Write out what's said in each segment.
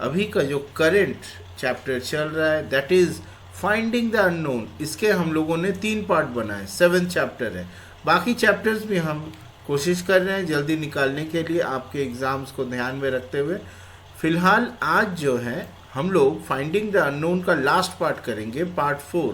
अभी का जो करंट चैप्टर चल रहा है that is finding the unknown. इसके हम लोगों ने 3 पार्ट बनाए, 7 चैप्टर है। बाकी चैप्टर्स भी हम कोशिश कर रहे हैं जल्दी निकालने के लिए आपके एग्ज़ाम्स को ध्यान में रखते हुए। फिलहाल आज जो है हम लोग फाइंडिंग द अननोन का लास्ट पार्ट करेंगे, पार्ट 4।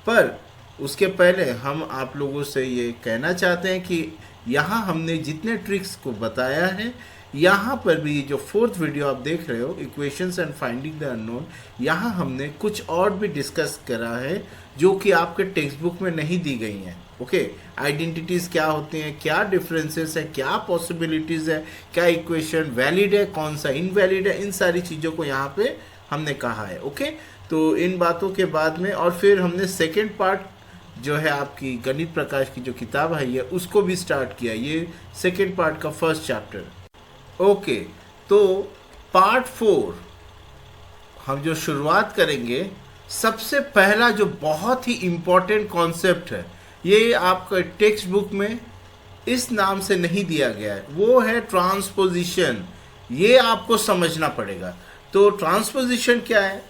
पर उसके पहले हम आप लोगों से ये कहना चाहते हैं कि यहाँ हमने जितने ट्रिक्स को बताया है, यहाँ पर भी जो 4th वीडियो आप देख रहे हो, equations and finding the unknown, यहाँ हमने कुछ और भी डिस्कस करा है जो कि आपके टेक्स्ट बुक में नहीं दी गई हैं। ओके, आइडेंटिटीज़ क्या होती हैं, क्या डिफरेंसेस है, क्या पॉसिबिलिटीज़ है, क्या इक्वेशन वैलिड है, कौन सा इनवैलिड है, इन सारी चीज़ों को यहाँ पे हमने कहा है। ओके, तो इन बातों के बाद में और फिर हमने सेकेंड पार्ट जो है आपकी गणित प्रकाश की जो किताब है ये उसको भी स्टार्ट किया, ये सेकेंड पार्ट का फर्स्ट चैप्टर। ओके, तो पार्ट 4 हम जो शुरुआत करेंगे, सबसे पहला जो बहुत ही इम्पोर्टेंट कॉन्सेप्ट है, ये आपका टेक्स्ट बुक में इस नाम से नहीं दिया गया है, वो है ट्रांसपोजिशन। ये आपको समझना पड़ेगा। तो ट्रांसपोजिशन क्या है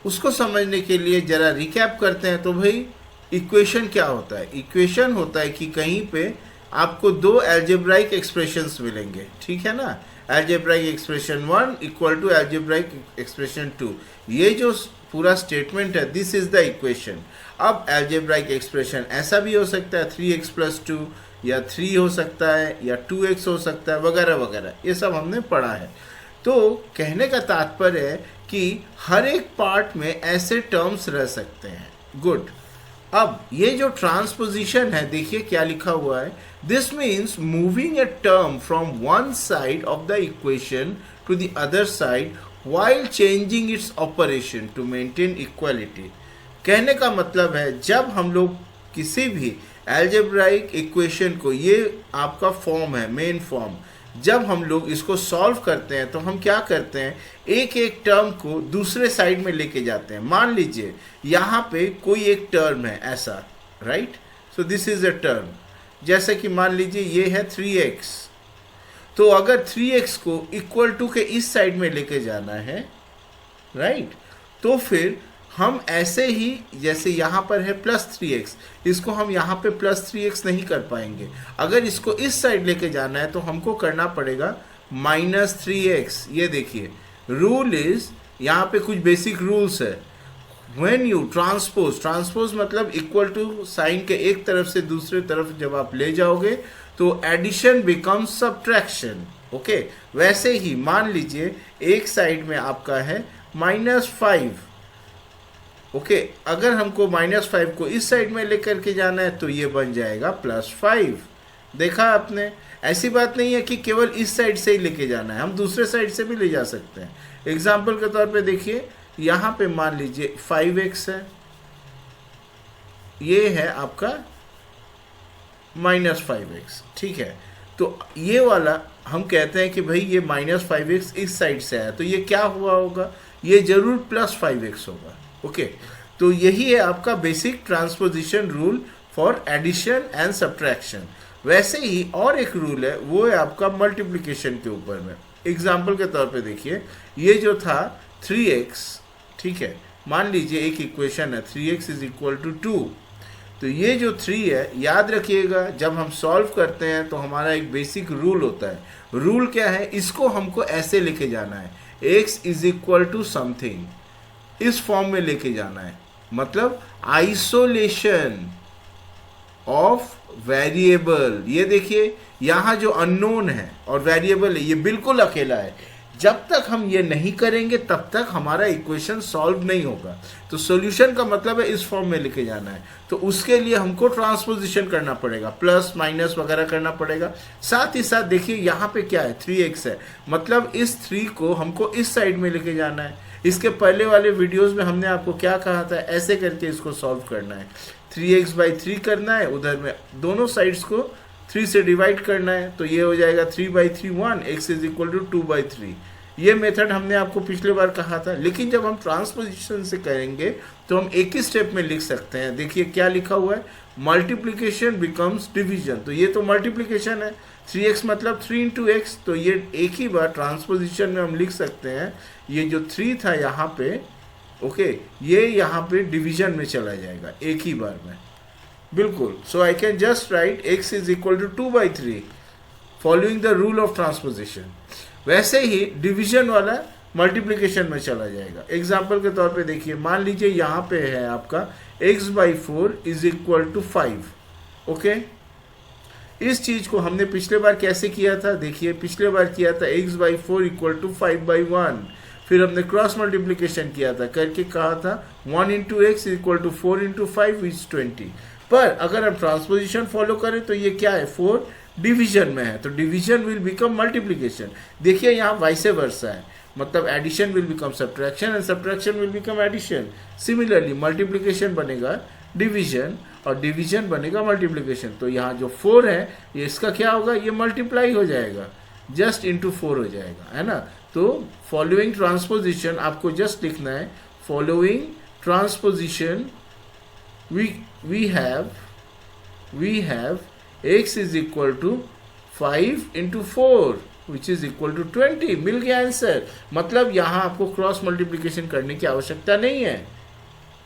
उसको समझने के लिए जरा रिकैप करते हैं। तो भाई इक्वेशन क्या होता है? इक्वेशन होता है कि कहीं पे आपको 2 एल्जेब्राइक एक्सप्रेशंस मिलेंगे, ठीक है ना। Algebraic expression 1 equal to algebraic expression 2, ये जो पूरा स्टेटमेंट है दिस इज द इक्वेशन। अब एल्जेब्राइक एक्सप्रेशन ऐसा भी हो सकता है 3x + 2, या 3 हो सकता है, या 2x हो सकता है, वगैरह वगैरह, ये सब हमने पढ़ा है। तो कहने का तात्पर्य है कि हर एक पार्ट में ऐसे टर्म्स रह सकते हैं। गुड। अब ये जो ट्रांसपोजिशन है, देखिए क्या लिखा हुआ है, this means moving a term from one side of the equation two the other side while changing its operation to maintain equality। कहने का मतलब है जब हम लोग किसी भी एल्जेब्राइक इक्वेशन को, ये आपका फॉर्म है, मेन फॉर्म, जब हम लोग इसको सॉल्व करते हैं तो हम क्या करते हैं, एक एक टर्म को दूसरे साइड में लेके जाते हैं। मान लीजिए यहाँ पे कोई एक टर्म है ऐसा, right, so this is a term, जैसे कि मान लीजिए ये है 3x, तो अगर 3x को इक्वल टू के इस साइड में लेके जाना है, राइट, तो फिर हम ऐसे ही, जैसे यहाँ पर है +3x, इसको हम यहाँ पे +3x नहीं कर पाएंगे। अगर इसको इस साइड लेके जाना है तो हमको करना पड़ेगा -3x। ये देखिए रूल इज, यहाँ पे कुछ बेसिक रूल्स है। व्हेन यू ट्रांसपोज मतलब इक्वल टू साइन के एक तरफ से दूसरे तरफ जब आप ले जाओगे तो एडिशन बिकम्स सब्ट्रैक्शन। ओके, वैसे ही मान लीजिए एक साइड में आपका है -5, ओके, अगर हमको -5 को इस साइड में लेकर के जाना है तो ये बन जाएगा +5। देखा आपने, ऐसी बात नहीं है कि केवल इस साइड से ही लेके जाना है, हम दूसरे साइड से भी ले जा सकते हैं। एग्जाम्पल के तौर पे देखिए, यहाँ पे मान लीजिए 5x है, ये है आपका -5x, ठीक है। तो ये वाला हम कहते हैं कि भाई ये -5x इस साइड से आया, तो ये क्या हुआ होगा, ये जरूर +5x होगा। ओके, तो यही है आपका basic transposition rule for addition and subtraction. वैसे ही और एक रूल है, वो है आपका मल्टीप्लिकेशन के ऊपर में। एग्जाम्पल के तौर पे देखिए, ये जो था 3x, ठीक है, मान लीजिए एक इक्वेशन है 3x = 2, तो ये जो 3 है, याद रखिएगा जब हम सॉल्व करते हैं तो हमारा एक बेसिक रूल होता है। रूल क्या है, इसको हमको ऐसे लेके जाना है, x = समथिंग, इस फॉर्म में लेके जाना है, मतलब आइसोलेशन ऑफ वेरिएबल। ये देखिए यहाँ जो अननोन है और वेरिएबल है ये बिल्कुल अकेला है। जब तक हम ये नहीं करेंगे तब तक हमारा इक्वेशन सॉल्व नहीं होगा। तो सॉल्यूशन का मतलब है इस फॉर्म में लेके जाना है, तो उसके लिए हमको ट्रांसपोजिशन करना पड़ेगा, प्लस माइनस वगैरह करना पड़ेगा। साथ ही साथ देखिए यहाँ पे क्या है, 3x है, मतलब इस 3 को हमको इस साइड में लेके जाना है। इसके पहले वाले वीडियोस में हमने आपको क्या कहा था, ऐसे करके इसको सॉल्व करना है, 3x/3 करना है, उधर में दोनों साइड्स को 3 से डिवाइड करना है, तो ये हो जाएगा 3/3 1, x = 2/3। ये मेथड हमने आपको पिछले बार कहा था, लेकिन जब हम ट्रांसपोजिशन से करेंगे तो हम एक ही स्टेप में लिख सकते हैं। देखिए क्या लिखा हुआ है, मल्टीप्लिकेशन बिकम्स डिवीजन, तो ये तो मल्टीप्लिकेशन है, 3x मतलब 3 इंटू एक्स, तो ये एक ही बार ट्रांसपोजिशन में हम लिख सकते हैं, ये जो 3 था यहाँ पे, ओके, ये यहाँ पे डिवीजन में चला जाएगा एक ही बार में, बिल्कुल. So I can just write x is equal to 2/3 following the rule of transposition. वैसे ही डिवीजन वाला मल्टीप्लिकेशन में चला जाएगा. एग्जाम्पल के तौर पे देखिए, मान लीजिए यहाँ पे है आपका x/4 is equal to 5. Okay, इस चीज को हमने पिछले बार कैसे किया था, देखिए पिछले बार किया था x/4 इक्वल टू 5/1. फिर हमने क्रॉस मल्टीप्लिकेशन किया था, करके कहा था 1 into X equal to 4 into 5 is 20. पर अगर हम ट्रांसपोजिशन फॉलो करें तो ये क्या है, 4 डिवीजन में है, तो डिवीजन विल बिकम मल्टीप्लिकेशन. देखिए यहाँ वाइस वर्सा है, मतलब addition will become subtraction and subtraction will become addition. Similarly multiplication बनेगा डिवीजन और डिवीजन बनेगा मल्टीप्लिकेशन. तो यहाँ जो 4 है ये इसका क्या होगा, ये मल्टीप्लाई हो जाएगा, जस्ट इंटू 4 हो जाएगा, है ना. तो फॉलोइंग ट्रांसपोजिशन आपको जस्ट लिखना है, following transposition we have x is equal to 5 into 4 which is equal to 20. मिल गया आंसर. मतलब यहाँ आपको क्रॉस मल्टीप्लिकेशन करने की आवश्यकता नहीं है.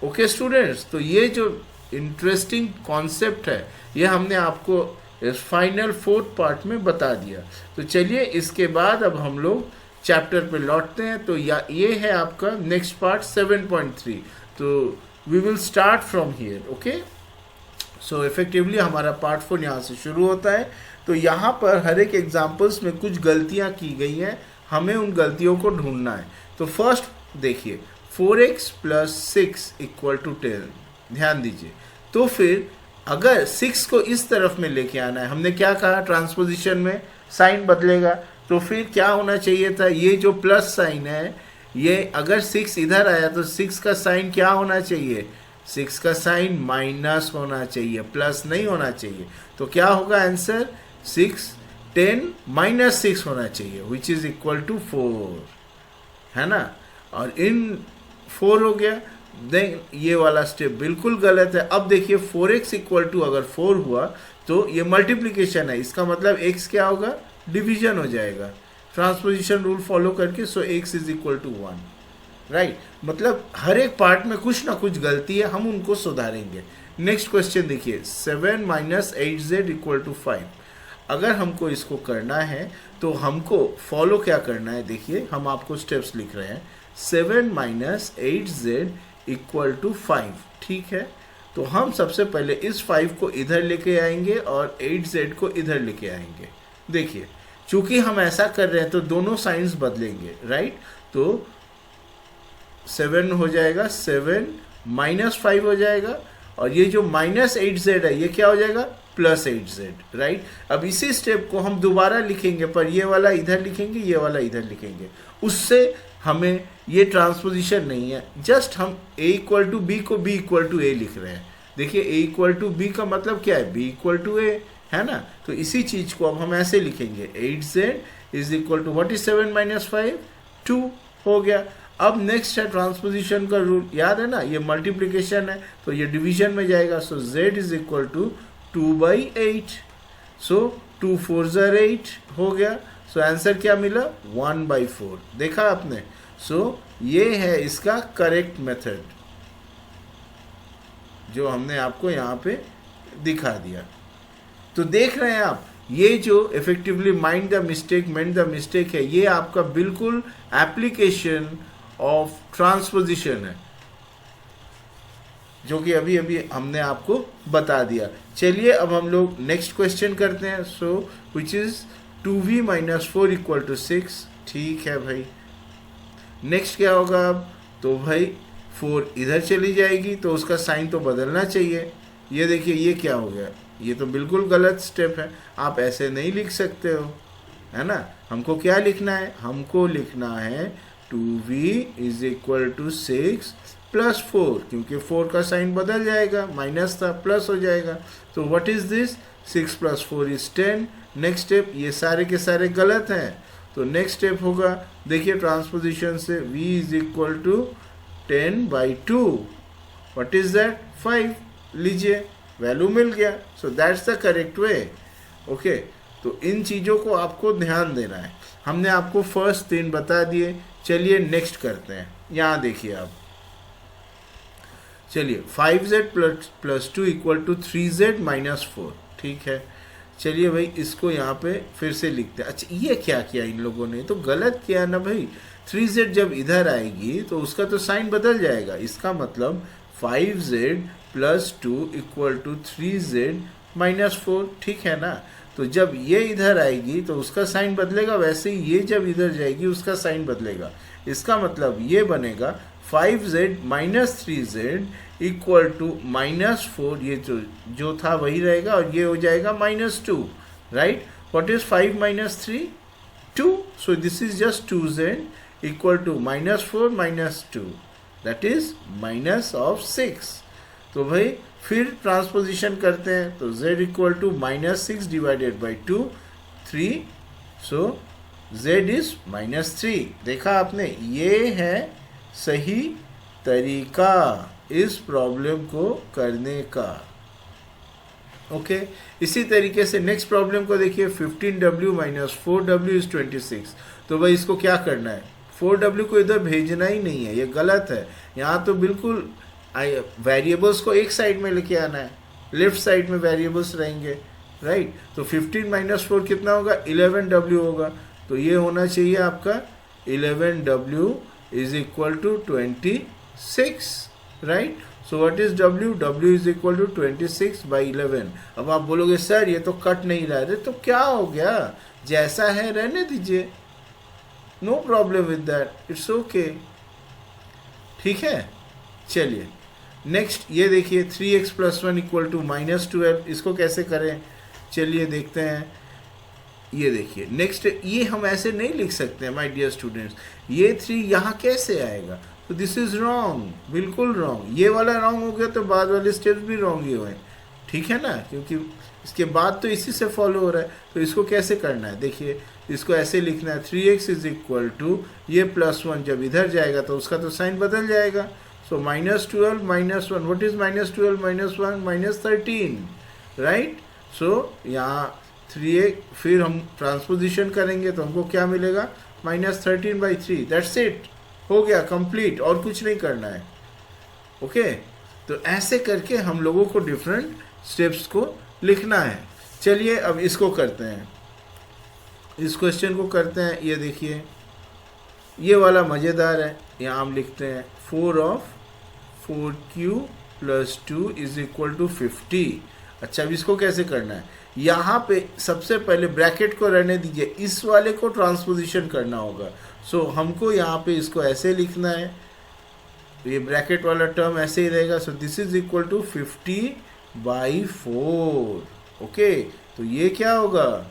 ओके स्टूडेंट्स, तो ये जो इंटरेस्टिंग कॉन्सेप्ट है ये हमने आपको इस फाइनल 4th पार्ट में बता दिया. तो चलिए इसके बाद अब हम लोग चैप्टर पे लौटते हैं. तो ये है आपका नेक्स्ट पार्ट 7.3. तो we will start from here. Okay, so effectively हमारा पार्ट 4 यहाँ से शुरू होता है. तो यहाँ पर हर एक एग्जाम्पल्स में कुछ गलतियाँ की गई हैं, हमें उन गलतियों को ढूंढना है. तो फर्स्ट देखिए 4x + 6 = 10. ध्यान दीजिए. तो फिर अगर 6 को इस तरफ में लेके आना है, हमने क्या कहा, ट्रांसपोजिशन में साइन बदलेगा, तो फिर क्या होना चाहिए था, ये जो प्लस साइन है, ये अगर 6 इधर आया तो 6 का साइन क्या होना चाहिए, 6 का साइन माइनस होना चाहिए, प्लस नहीं होना चाहिए. तो क्या होगा आंसर, 6 10 - 6 होना चाहिए, विच इज इक्वल टू 4, है ना. और इन 4 हो गया. देन ये वाला स्टेप बिल्कुल गलत है. अब देखिए 4x = अगर 4 हुआ तो ये मल्टीप्लिकेशन है, इसका मतलब x क्या होगा, डिवीजन हो जाएगा ट्रांसपोजिशन रूल फॉलो करके. So x is equal to 1, right. मतलब हर एक पार्ट में कुछ ना कुछ गलती है, हम उनको सुधारेंगे. नेक्स्ट क्वेश्चन देखिए, 7 - 8z = 5. अगर हमको इसको करना है तो हमको फॉलो क्या करना है, देखिए हम आपको स्टेप्स लिख रहे हैं. 7 - 8z = 5, ठीक है. तो हम सबसे पहले इस 5 को इधर लेके आएंगे और 8z को इधर लेके आएंगे. देखिए चूंकि हम ऐसा कर रहे हैं तो दोनों साइंस बदलेंगे, राइट. तो 7 हो जाएगा, 7 - 5 हो जाएगा, और ये जो -8z है ये क्या हो जाएगा, +8z, राइट. अब इसी स्टेप को हम दोबारा लिखेंगे, पर ये वाला इधर लिखेंगे, ये वाला इधर लिखेंगे. उससे हमें ये ट्रांसपोजिशन नहीं है, जस्ट हम a = b को b = a लिख रहे हैं. देखिए a = b का मतलब क्या है, b = a, है ना. तो इसी चीज को अब हम ऐसे लिखेंगे, 8z = व्हाट इज 7 - 5, 2 हो गया. अब नेक्स्ट है ट्रांसपोजिशन का रूल, याद है ना, ये मल्टीप्लिकेशन है तो ये डिवीजन में जाएगा. सो z = 2/8. सो 2 × 4 = 8 हो गया. सो आंसर क्या मिला, 1/4. देखा आपने. सो ये है इसका करेक्ट मेथड जो हमने आपको यहाँ पे दिखा दिया. तो देख रहे हैं आप, ये जो effectively mind the mistake meant the mistake है, ये आपका बिल्कुल एप्लीकेशन ऑफ ट्रांसपोजिशन है, जो कि अभी अभी हमने आपको बता दिया. चलिए अब हम लोग नेक्स्ट क्वेश्चन करते हैं. सो विच इज 2v - 4 = 6. ठीक है भाई. नेक्स्ट क्या होगा अब, तो भाई 4 इधर चली जाएगी तो उसका साइन तो बदलना चाहिए. ये देखिए ये क्या हो गया, ये तो बिल्कुल गलत स्टेप है, आप ऐसे नहीं लिख सकते हो, है ना. हमको क्या लिखना है, हमको लिखना है 2v = 6 + 4, क्योंकि 4 का साइन बदल जाएगा, माइनस था प्लस हो जाएगा. तो what is this, 6 + 4 = 10. Next step, ये सारे के सारे गलत हैं. तो नेक्स्ट स्टेप होगा, देखिए ट्रांसपोजिशन से v = 10/2. What is that, 5. लीजिए वैल्यू मिल गया. So that's the correct way. Okay, तो इन चीज़ों को आपको ध्यान देना है। हमने आपको फर्स्ट 3 बता दिए। चलिए नेक्स्ट करते हैं। यहाँ देखिए आप, चलिए 5z plus 2 equal to 3z minus 4, ठीक है। चलिए भाई इसको यहाँ पे फिर से लिखते हैं। अच्छा ये क्या किया इन लोगों ने, तो गलत किया ना भाई। 3z जब इधर आएगी तो उसका तो साइन बदल जाएगा। इसका मतलब 5z plus 2 equal to 3z minus 4, ठीक है ना। तो जब ये इधर आएगी तो उसका साइन बदलेगा, वैसे ही ये जब इधर जाएगी उसका साइन बदलेगा। इसका मतलब ये बनेगा 5z minus 3z equal to minus 4, ये जो था वही रहेगा, और ये हो जाएगा minus 2, right. What is 5 minus 3? 2। So this is just 2z equal to minus 4 minus 2, that is minus of 6। तो भाई फिर ट्रांसपोजिशन करते हैं, तो z equal to minus 6 divided by 2, 3, सो z इज माइनस 3। देखा आपने, ये है सही तरीका इस प्रॉब्लम को करने का। ओके इसी तरीके से नेक्स्ट प्रॉब्लम को देखिए। 15w minus 4w is 26। तो भाई इसको क्या करना है, 4w को इधर भेजना ही नहीं है, ये गलत है। यहाँ तो बिल्कुल वेरिएबल्स को एक साइड में लेके आना है, लेफ्ट साइड में वेरिएबल्स रहेंगे, राइट। तो 15 माइनस 4 कितना होगा, 11w होगा। तो ये होना चाहिए आपका 11w is equal to 26, right. So what is w? w is equal to 26 by 11। अब आप बोलोगे सर ये तो कट नहीं रहा है, तो क्या हो गया, जैसा है रहने दीजिए, no problem with that, it's okay, ठीक है। चलिए नेक्स्ट ये देखिए 3x plus 1 equal to minus 12, इसको कैसे करें, चलिए देखते हैं। ये देखिए नेक्स्ट, ये हम ऐसे नहीं लिख सकते हैं माय डियर स्टूडेंट्स, ये 3 यहाँ कैसे आएगा, तो दिस इज रॉन्ग, बिल्कुल रॉन्ग। ये वाला रॉन्ग हो गया तो बाद वाले स्टेप्स भी रॉन्ग ही हुए, ठीक है ना, क्योंकि इसके बाद तो इसी से फॉलो हो रहा है। तो इसको कैसे करना है, देखिए इसको ऐसे लिखना है 3x इज इक्वल टू ये प्लस 1 जब इधर जाएगा तो उसका तो साइन बदल जाएगा। So minus 12 minus 1, what is minus 12 minus 1, minus 13, right. So यहाँ 3x फिर हम ट्रांसपोजिशन करेंगे तो हमको क्या मिलेगा, माइनस 13 बाई 3, दैट्स इट, हो गया कंप्लीट, और कुछ नहीं करना है। ओके तो ऐसे करके हम लोगों को डिफरेंट स्टेप्स को लिखना है। चलिए अब इसको करते हैं, इस क्वेश्चन को करते हैं। ये देखिए ये वाला मज़ेदार है, यहाँ हम लिखते हैं 4 of 4q plus 2 is equal to 50। अच्छा अब इसको कैसे करना है, यहाँ पे सबसे पहले ब्रैकेट को रहने दीजिए, इस वाले को ट्रांसपोजिशन करना होगा। सो हमको यहाँ पे इसको ऐसे लिखना है, तो ये ब्रैकेट वाला टर्म ऐसे ही रहेगा। So this is equal to 50 by 4। Okay तो ये क्या होगा,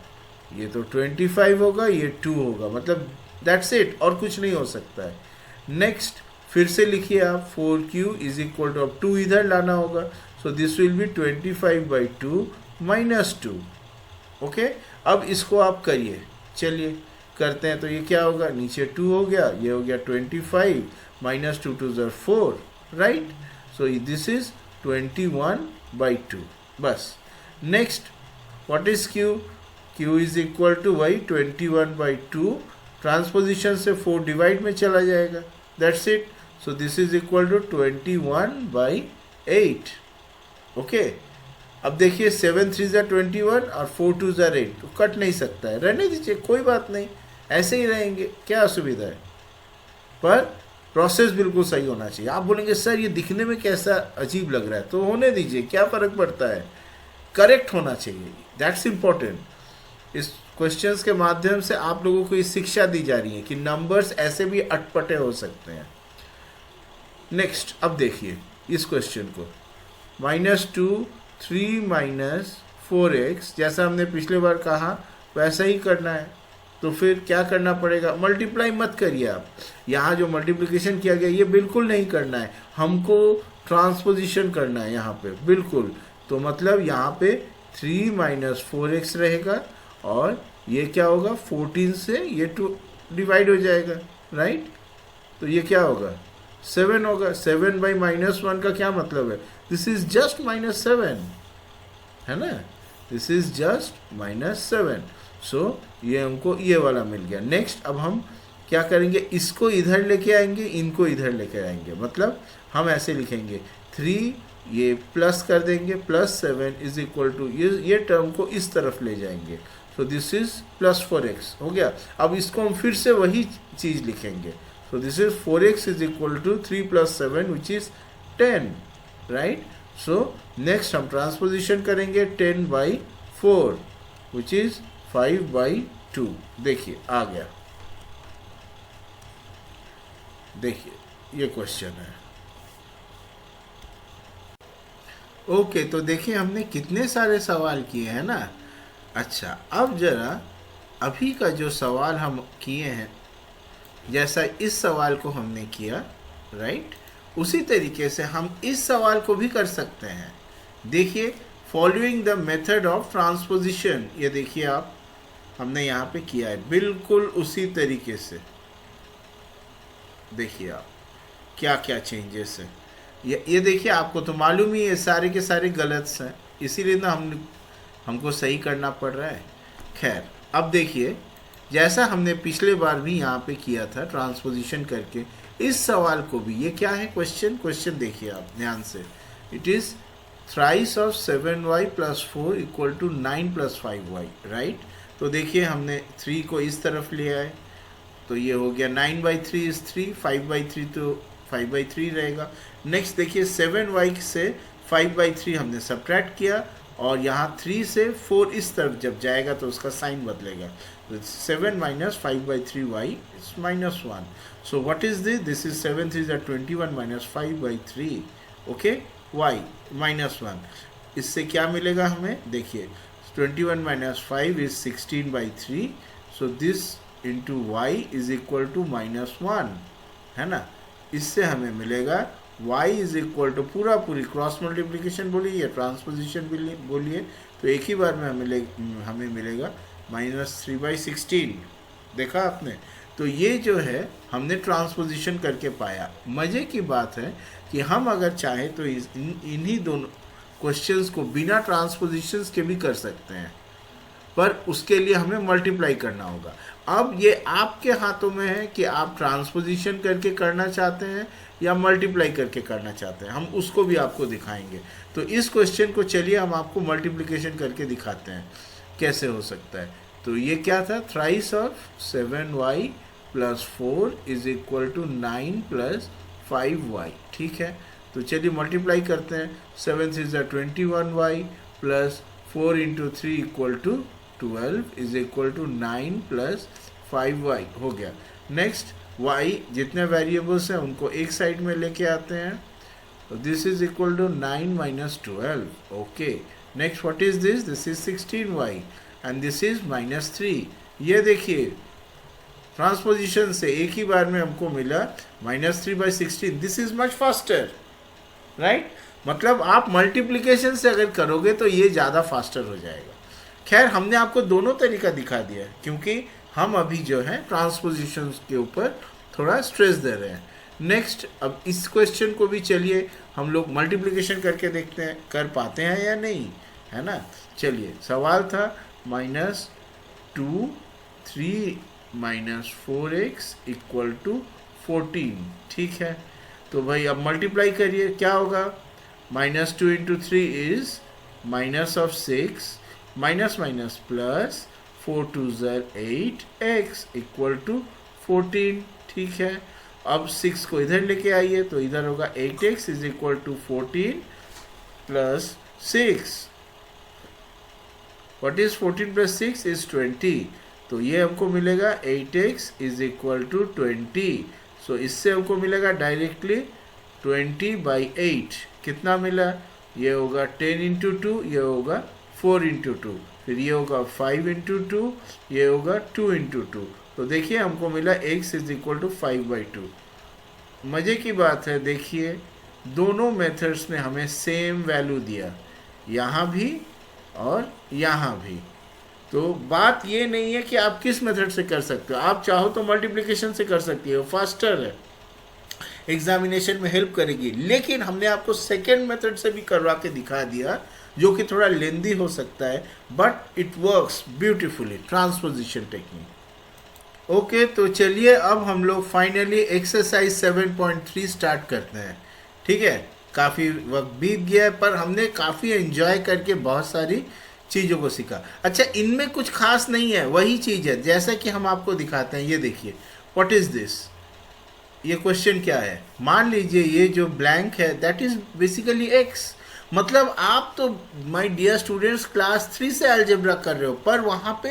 ये तो 25 होगा, ये 2 होगा, मतलब दैट्स इट, और कुछ नहीं हो सकता है। नेक्स्ट फिर से लिखिए आप 4q इज इक्वल टू, अब 2 इधर लाना होगा, so this will be 25 by 2 minus 2। Okay अब इसको आप करिए, चलिए करते हैं। तो ये क्या होगा, नीचे 2 हो गया, ये हो गया 25 माइनस 2 2 ज़र 4, right. So this is 21 by 2, बस। Next what is q, q is equal to वही 21 बाई 2, ट्रांसपोजिशन से 4 डिवाइड में चला जाएगा, that's it. So this is equal to 21 by 8। Okay अब देखिए 7 3 ज़ा 21 और 4 2 ज़ा 8, तो कट नहीं सकता है, रहने दीजिए, कोई बात नहीं, ऐसे ही रहेंगे, क्या असुविधा है। पर प्रोसेस बिल्कुल सही होना चाहिए। आप बोलेंगे सर ये दिखने में कैसा अजीब लग रहा है, तो होने दीजिए, क्या फ़र्क पड़ता है, करेक्ट होना चाहिए, दैट्स इम्पोर्टेंट। इस क्वेश्चंस के माध्यम से आप लोगों को ये शिक्षा दी जा रही है कि नंबर्स ऐसे भी अटपटे हो सकते हैं। नेक्स्ट अब देखिए इस क्वेश्चन को, -2 3 माइनस 4x, जैसा हमने पिछले बार कहा वैसा ही करना है। तो फिर क्या करना पड़ेगा, मल्टीप्लाई मत करिए आप, यहाँ जो मल्टीप्लिकेशन किया गया ये बिल्कुल नहीं करना है, हमको ट्रांसपोजिशन करना है यहाँ पे, बिल्कुल। तो मतलब यहाँ पे 3 माइनस 4x रहेगा, और ये क्या होगा, 14 से ये 2 डिवाइड हो जाएगा, राइट। तो ये क्या होगा, 7 होगा। 7 बाई -1 का क्या मतलब है, दिस इज जस्ट -7, है ना, दिस इज जस्ट -7। सो ये हमको ये वाला मिल गया। नेक्स्ट अब हम क्या करेंगे, इसको इधर लेके आएंगे, इनको इधर लेके आएंगे, मतलब हम ऐसे लिखेंगे 3 ये प्लस कर देंगे, +7 इज इक्वल टू ये टर्म को इस तरफ ले जाएंगे, सो दिस इज +4x हो गया। अब इसको हम फिर से वही चीज़ लिखेंगे, so this is 4x is equal to 3 + 7 which is 10, right. So next हम ट्रांसपोजिशन करेंगे 10/4 विच इज 5/2। देखिए आ गया, देखिए ये क्वेश्चन है। ओके तो देखिए हमने कितने सारे सवाल किए हैं ना। अच्छा अब जरा अभी का जो सवाल हम किए हैं, जैसा इस सवाल को हमने किया, राइट, उसी तरीके से हम इस सवाल को भी कर सकते हैं। देखिए following the method of transposition, ये देखिए आप हमने यहाँ पे किया है बिल्कुल उसी तरीके से। देखिए आप क्या क्या चेंजेस है, ये देखिए आपको तो मालूम ही है सारे के सारे गलत हैं, इसीलिए ना हमको सही करना पड़ रहा है। खैर अब देखिए जैसा हमने पिछले बार भी यहाँ पे किया था ट्रांसपोजिशन करके, इस सवाल को भी, ये क्या है क्वेश्चन देखिए आप ध्यान से, it is thrice of 7y + 4 = 9 + 5y, right. तो देखिए हमने 3 को इस तरफ ले आए, तो ये हो गया 9/3 इज 3, 5/3 तो 5/3 रहेगा। नेक्स्ट देखिए 7y से 5/3 हमने सब्ट्रैक्ट किया, और यहाँ 3 से 4 इस तरफ जब जाएगा तो उसका साइन बदलेगा, तो 7 - 5/3y is -1। So what is this, this is 7 3 = 21 - 5/3, okay, y -1। इससे क्या मिलेगा हमें, देखिए 21 - 5 is 16/3, so this into y is equal to -1, है ना। इससे हमें मिलेगा y इज इक्वल टू पूरी क्रॉस मल्टीप्लिकेशन बोलिए या ट्रांसपोजिशन बोलिए, तो एक ही बार में हमें मिलेगा -3/16। देखा आपने, तो ये जो है हमने ट्रांसपोजिशन करके पाया। मज़े की बात है कि हम अगर चाहें तो इन्हीं दोनों क्वेश्चंस को बिना ट्रांसपोजिशंस के भी कर सकते हैं, पर उसके लिए हमें मल्टीप्लाई करना होगा। अब ये आपके हाथों में है कि आप ट्रांसपोजिशन करके करना चाहते हैं या मल्टीप्लाई करके करना चाहते हैं, हम उसको भी आपको दिखाएंगे। तो इस क्वेश्चन को चलिए हम आपको मल्टीप्लिकेशन करके दिखाते हैं कैसे हो सकता है। तो ये क्या था, थ्राइस ऑफ 7y + 4 = 9 + 5y, ठीक है। तो चलिए मल्टीप्लाई करते हैं, 7 3 = 21y + 4 × 3 = 12 = 9 + 5y हो गया। नेक्स्ट y जितने वेरिएबल्स हैं उनको एक साइड में लेके आते हैं, तो this is equal to 9 - 12, okay. Next what is this, this is 16y and this is -3। ये देखिए ट्रांसपोजिशन से एक ही बार में हमको मिला -3/16, this is much faster, right. मतलब आप मल्टीप्लिकेशन से अगर करोगे तो ये ज़्यादा फास्टर हो जाएगा। खैर हमने आपको दोनों तरीका दिखा दिया है, क्योंकि हम अभी जो है ट्रांसपोजिशन के ऊपर थोड़ा स्ट्रेस दे रहे हैं। नेक्स्ट अब इस क्वेश्चन को भी चलिए हम लोग मल्टीप्लिकेशन करके देखते हैं कर पाते हैं या नहीं, है ना। चलिए सवाल था -2 3 - 4x = 14, ठीक है। तो भाई अब मल्टीप्लाई करिए, क्या होगा, -2 × 3 इज -6, माइनस प्लस 4 2 8, x = 14, ठीक है। अब 6 को इधर लेके आइए, तो इधर होगा 8x = 14 + 6। व्हाट इज 14 + 6 इज 20, तो ये हमको मिलेगा 8x = 20। सो इससे हमको मिलेगा डायरेक्टली 20/8, कितना मिला, ये होगा 10 × 2, ये होगा 4 × 2, फिर ये होगा 5 × 2, ये होगा 2 × 2। तो देखिए हमको मिला x = 5/2। मज़े की बात है, देखिए दोनों मेथड्स ने हमें सेम वैल्यू दिया, यहाँ भी और यहाँ भी। तो बात ये नहीं है कि आप किस मेथड से कर सकते हो, आप चाहो तो मल्टीप्लिकेशन से कर सकती हो, फास्टर है। एग्जामिनेशन में हेल्प करेगी, लेकिन हमने आपको सेकेंड मेथड से भी करवा के दिखा दिया जो कि थोड़ा लेंदी हो सकता है, but it works beautifully, transposition technique. Okay, तो चलिए अब हम लोग फाइनली एक्सरसाइज 7.3 स्टार्ट करते हैं। ठीक है, काफ़ी वक्त बीत गया है पर हमने काफ़ी एंजॉय करके बहुत सारी चीज़ों को सीखा। अच्छा, इनमें कुछ खास नहीं है, वही चीज़ है जैसा कि हम आपको दिखाते हैं। ये देखिए, व्हाट इज़ दिस, ये क्वेश्चन क्या है। मान लीजिए ये जो ब्लैंक है दैट इज़ बेसिकली एक्स। मतलब आप तो माय डियर स्टूडेंट्स क्लास 3 से अलजेब्रा कर रहे हो, पर वहाँ पे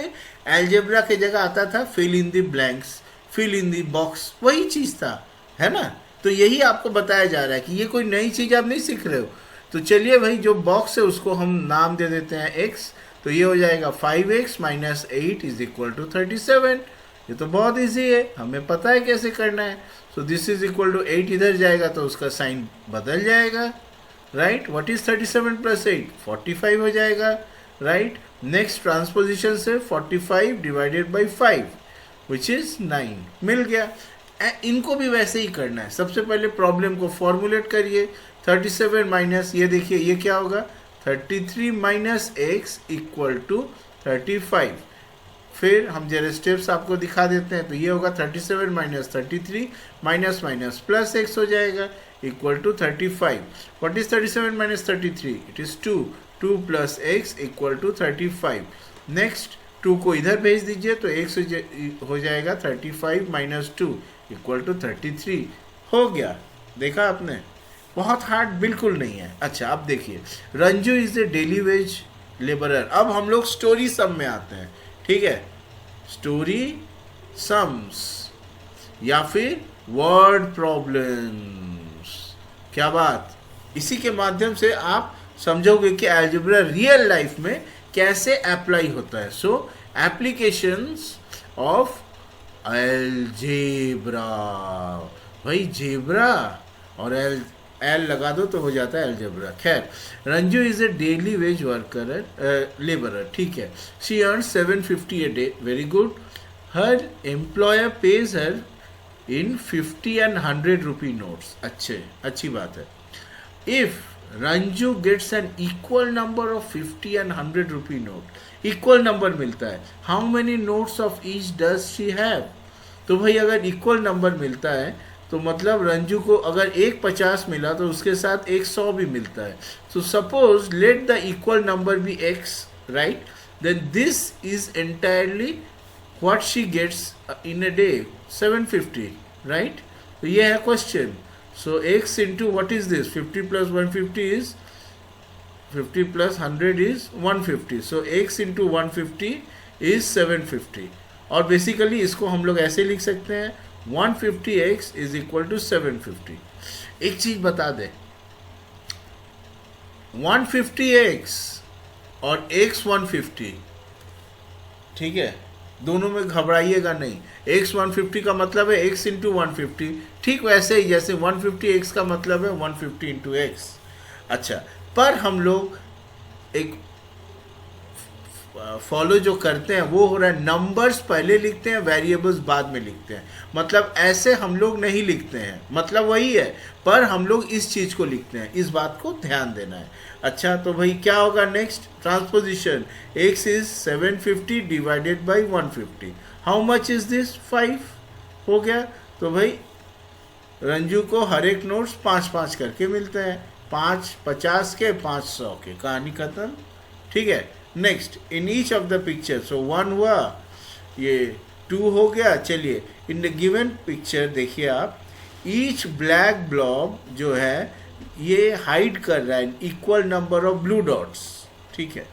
अलजेब्रा की जगह आता था fill in the blanks, fill in the box, वही चीज़ था, है ना। तो यही आपको बताया जा रहा है कि ये कोई नई चीज़ आप नहीं सीख रहे हो। तो चलिए भाई, जो बॉक्स है उसको हम नाम दे देते हैं x। तो ये हो जाएगा 5x minus 8 is equal to 37। ये तो बहुत इजी है, हमें पता है कैसे करना है। So this is equal to 8 इधर जाएगा तो उसका साइन बदल जाएगा, राइट। व्हाट इज 37 प्लस 8, 45 हो जाएगा, राइट। नेक्स्ट ट्रांसपोजिशन से 45 डिवाइडेड बाई 5 विच इज 9 मिल गया। इनको भी वैसे ही करना है। सबसे पहले प्रॉब्लम को फॉर्मुलेट करिए। 37 माइनस, ये देखिए ये क्या होगा, 33 माइनस एक्स इक्वल टू 35। फिर हम जरा स्टेप्स आपको दिखा देते हैं। तो ये होगा 37 minus 33 minus minus plus x हो जाएगा equal to 35। What is 37 minus 33, it is 2, 2 plus x equal to 35। Next 2 को इधर भेज दीजिए तो एक्स हो जाएगा 35 माइनस 2 इक्वल टू 33। हो गया, देखा आपने, बहुत हार्ड बिल्कुल नहीं है। अच्छा, अब देखिए, Ranju is a daily veg labourer. अब हम लोग स्टोरी सम में आते हैं। ठीक है, स्टोरी सम्स या फिर वर्ड प्रॉब्लम्स। क्या बात, इसी के माध्यम से आप समझोगे कि अलजेब्रा रियल लाइफ में कैसे अप्लाई होता है। सो एप्लीकेशंस ऑफ अलजेब्रा, भाई जेब्रा और एल लगा दो तो हो जाता है अलजेब्रा। खैर, Ranju is a daily wage worker labourer. ठीक है, she earn 750 a day, very good. Her employer pays her in 50 and 100 rupee notes. अच्छी बात है। If Ranju gets an equal number of 50 and 100 rupee note, equal number मिलता है, how many notes of each does she have. तो भाई अगर equal number मिलता है तो मतलब रंजू को अगर एक 50 मिला तो उसके साथ एक 100 भी मिलता है। So suppose let the equal number be x, right, then this is entirely what she gets in a day, 750, right. तो ये है question. So x into what is this, 50 plus 150 is 50 plus 100 is 150। So x into 150 is 750। और basically इसको हम लोग ऐसे लिख सकते हैं, 150x इज इक्वल टू 750। एक चीज बता दे, 150x और x 150, ठीक है, दोनों में घबराइएगा नहीं। x 150 का मतलब है x इंटू 150, ठीक वैसे ही जैसे 150x का मतलब है 150 इंटू x। अच्छा, पर हम लोग एक फॉलो जो करते हैं वो हो रहा है, नंबर्स पहले लिखते हैं, वेरिएबल्स बाद में लिखते हैं। मतलब ऐसे हम लोग नहीं लिखते हैं, मतलब वही है, पर हम लोग इस चीज़ को लिखते हैं, इस बात को ध्यान देना है। अच्छा, तो भाई क्या होगा next, transposition, x is 750 divided by 150, how much is this, 5 हो गया। तो भाई रंजू को हर एक नोट्स 5-5 करके मिलते हैं, 5 50 के, 5 100 के, कहानी खत्म। ठीक है, next in each of the picture, so 1 हुआ, ये 2 हो गया। चलिए, इन द गिवन पिक्चर देखिए आप, ईच ब्लैक ब्लॉब जो है ये हाइड कर रहा है equal number of blue dots. ठीक है,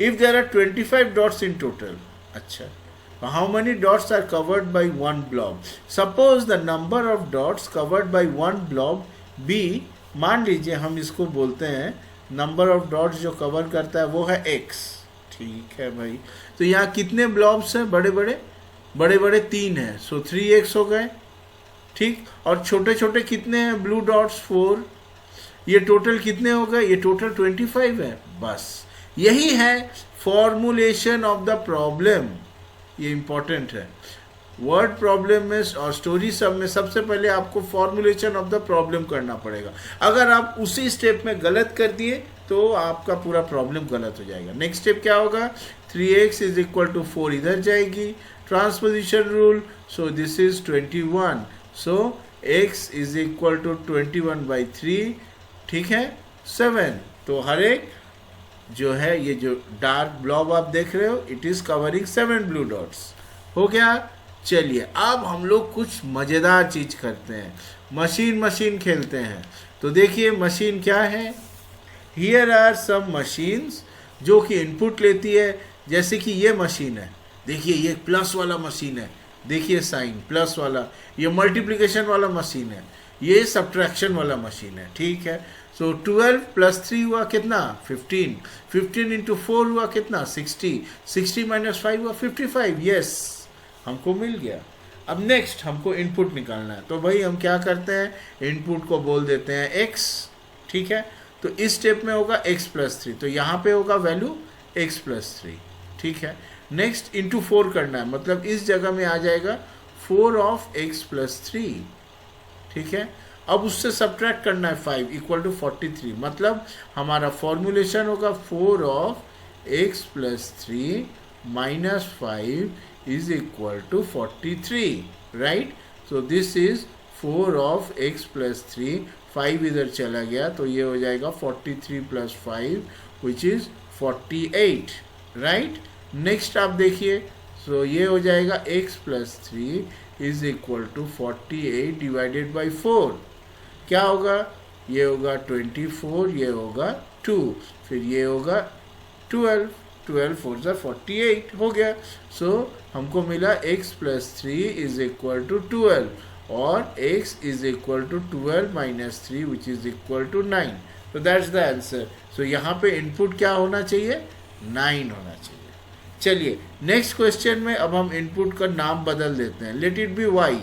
if there are 25 dots in total, अच्छा, how many dots are covered by 1 blob. Suppose the number of dots covered by 1 blob B, मान लीजिए हम इसको बोलते हैं नंबर ऑफ डॉट्स जो कवर करता है वो है x। ठीक है भाई, तो यहाँ कितने ब्लॉब्स हैं, बड़े बड़े 3 हैं, सो 3x हो गए। ठीक, और छोटे छोटे कितने हैं ब्लू डॉट्स, 4। ये टोटल कितने हो गए, ये टोटल 25 है। बस यही है फॉर्मुलेशन ऑफ द प्रॉब्लम, ये इंपॉर्टेंट है। वर्ड प्रॉब्लम में और स्टोरी सब में सबसे पहले आपको फॉर्मुलेशन ऑफ द प्रॉब्लम करना पड़ेगा। अगर आप उसी स्टेप में गलत कर दिए तो आपका पूरा प्रॉब्लम गलत हो जाएगा। नेक्स्ट स्टेप क्या होगा, 3x इज इक्वल टू 4 इधर जाएगी, transposition rule, so this is 21, so x is equal to 21/3, ठीक है, 7। तो हर एक जो है ये जो डार्क ब्लॉब आप देख रहे हो, it is covering 7 blue dots. हो गया। चलिए अब हम लोग कुछ मज़ेदार चीज़ करते हैं, मशीन खेलते हैं। तो देखिए मशीन क्या है, हियर आर सम मशीन्स जो कि इनपुट लेती है। जैसे कि ये मशीन है, देखिए ये प्लस वाला मशीन है, देखिए साइन प्लस वाला, ये मल्टीप्लिकेशन वाला मशीन है, ये सब्ट्रैक्शन वाला मशीन है, ठीक है। सो 12 + 3 हुआ कितना, 15, 15 × 4 हुआ कितना, 60, 60 - 5 हुआ 55, यस हमको मिल गया। अब नेक्स्ट हमको इनपुट निकालना है, तो भाई हम क्या करते हैं, इनपुट को बोल देते हैं x, ठीक है। तो इस स्टेप में होगा x + 3, तो यहाँ पे होगा वैल्यू x + 3, ठीक है। नेक्स्ट इंटू 4 करना है, मतलब इस जगह में आ जाएगा 4 of x + 3, ठीक है। अब उससे सब्ट्रैक्ट करना है 5 = 43, मतलब हमारा फॉर्मूलेशन होगा 4 of x + 3 - 5 is equal to 43, right? So this is 4 of x + 3, 5 इधर चला गया तो ये हो जाएगा 43 + 5 which is 48, right? नेक्स्ट आप देखिए, so ये हो जाएगा x + 3 is equal to 48 divided by 4, क्या होगा, ये होगा 24, ये होगा 2, फिर ये होगा 12, 12 × 4 = 48 हो गया। सो हमको मिला x + 3 is equal to 12 और x is equal to 12 - 3 which is equal to 9। तो दैट्स द आंसर। सो यहाँ पे इनपुट क्या होना चाहिए, 9 होना चाहिए। चलिए नेक्स्ट क्वेश्चन में अब हम इनपुट का नाम बदल देते हैं, let it be y,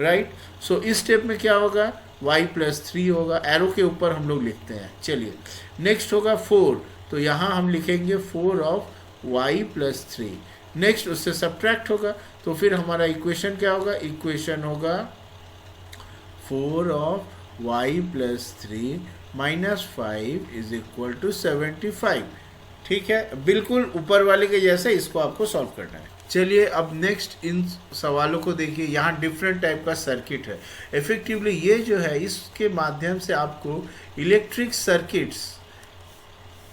right. So इस स्टेप में क्या होगा, y + 3 होगा, एरो के ऊपर हम लोग लिखते हैं। चलिए नेक्स्ट होगा 4, तो यहाँ हम लिखेंगे 4 of y + 3। नेक्स्ट उससे सब्ट्रैक्ट होगा, तो फिर हमारा इक्वेशन क्या होगा, इक्वेशन होगा 4 of y + 3 - 5 is equal to 75, ठीक है। बिल्कुल ऊपर वाले के जैसे इसको आपको सॉल्व करना है। चलिए अब नेक्स्ट इन सवालों को देखिए, यहाँ डिफरेंट टाइप का सर्किट है। इफेक्टिवली ये जो है इसके माध्यम से आपको इलेक्ट्रिक सर्किट्स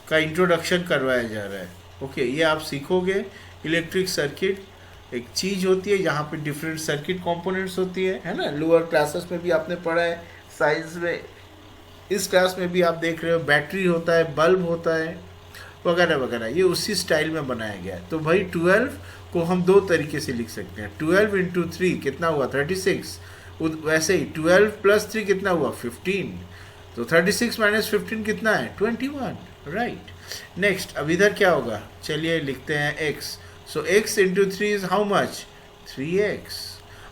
का इंट्रोडक्शन करवाया जा रहा है। ओके, ये आप सीखोगे। इलेक्ट्रिक सर्किट एक चीज़ होती है जहाँ पे डिफरेंट सर्किट कंपोनेंट्स होती है ना। लोअर क्लासेस में भी आपने पढ़ा है, साइंस में, इस क्लास में भी आप देख रहे हो, बैटरी होता है, बल्ब होता है, वगैरह वगैरह, ये उसी स्टाइल में बनाया गया है। तो भाई 12 को हम दो तरीके से लिख सकते हैं, 12 × 3 कितना हुआ, 36, वैसे ही 12 + 3 कितना हुआ, 15, तो 36 - 15 कितना है, 21, राइट। नेक्स्ट अब इधर क्या होगा, चलिए लिखते हैं x, so x × 3 is how much, 3x।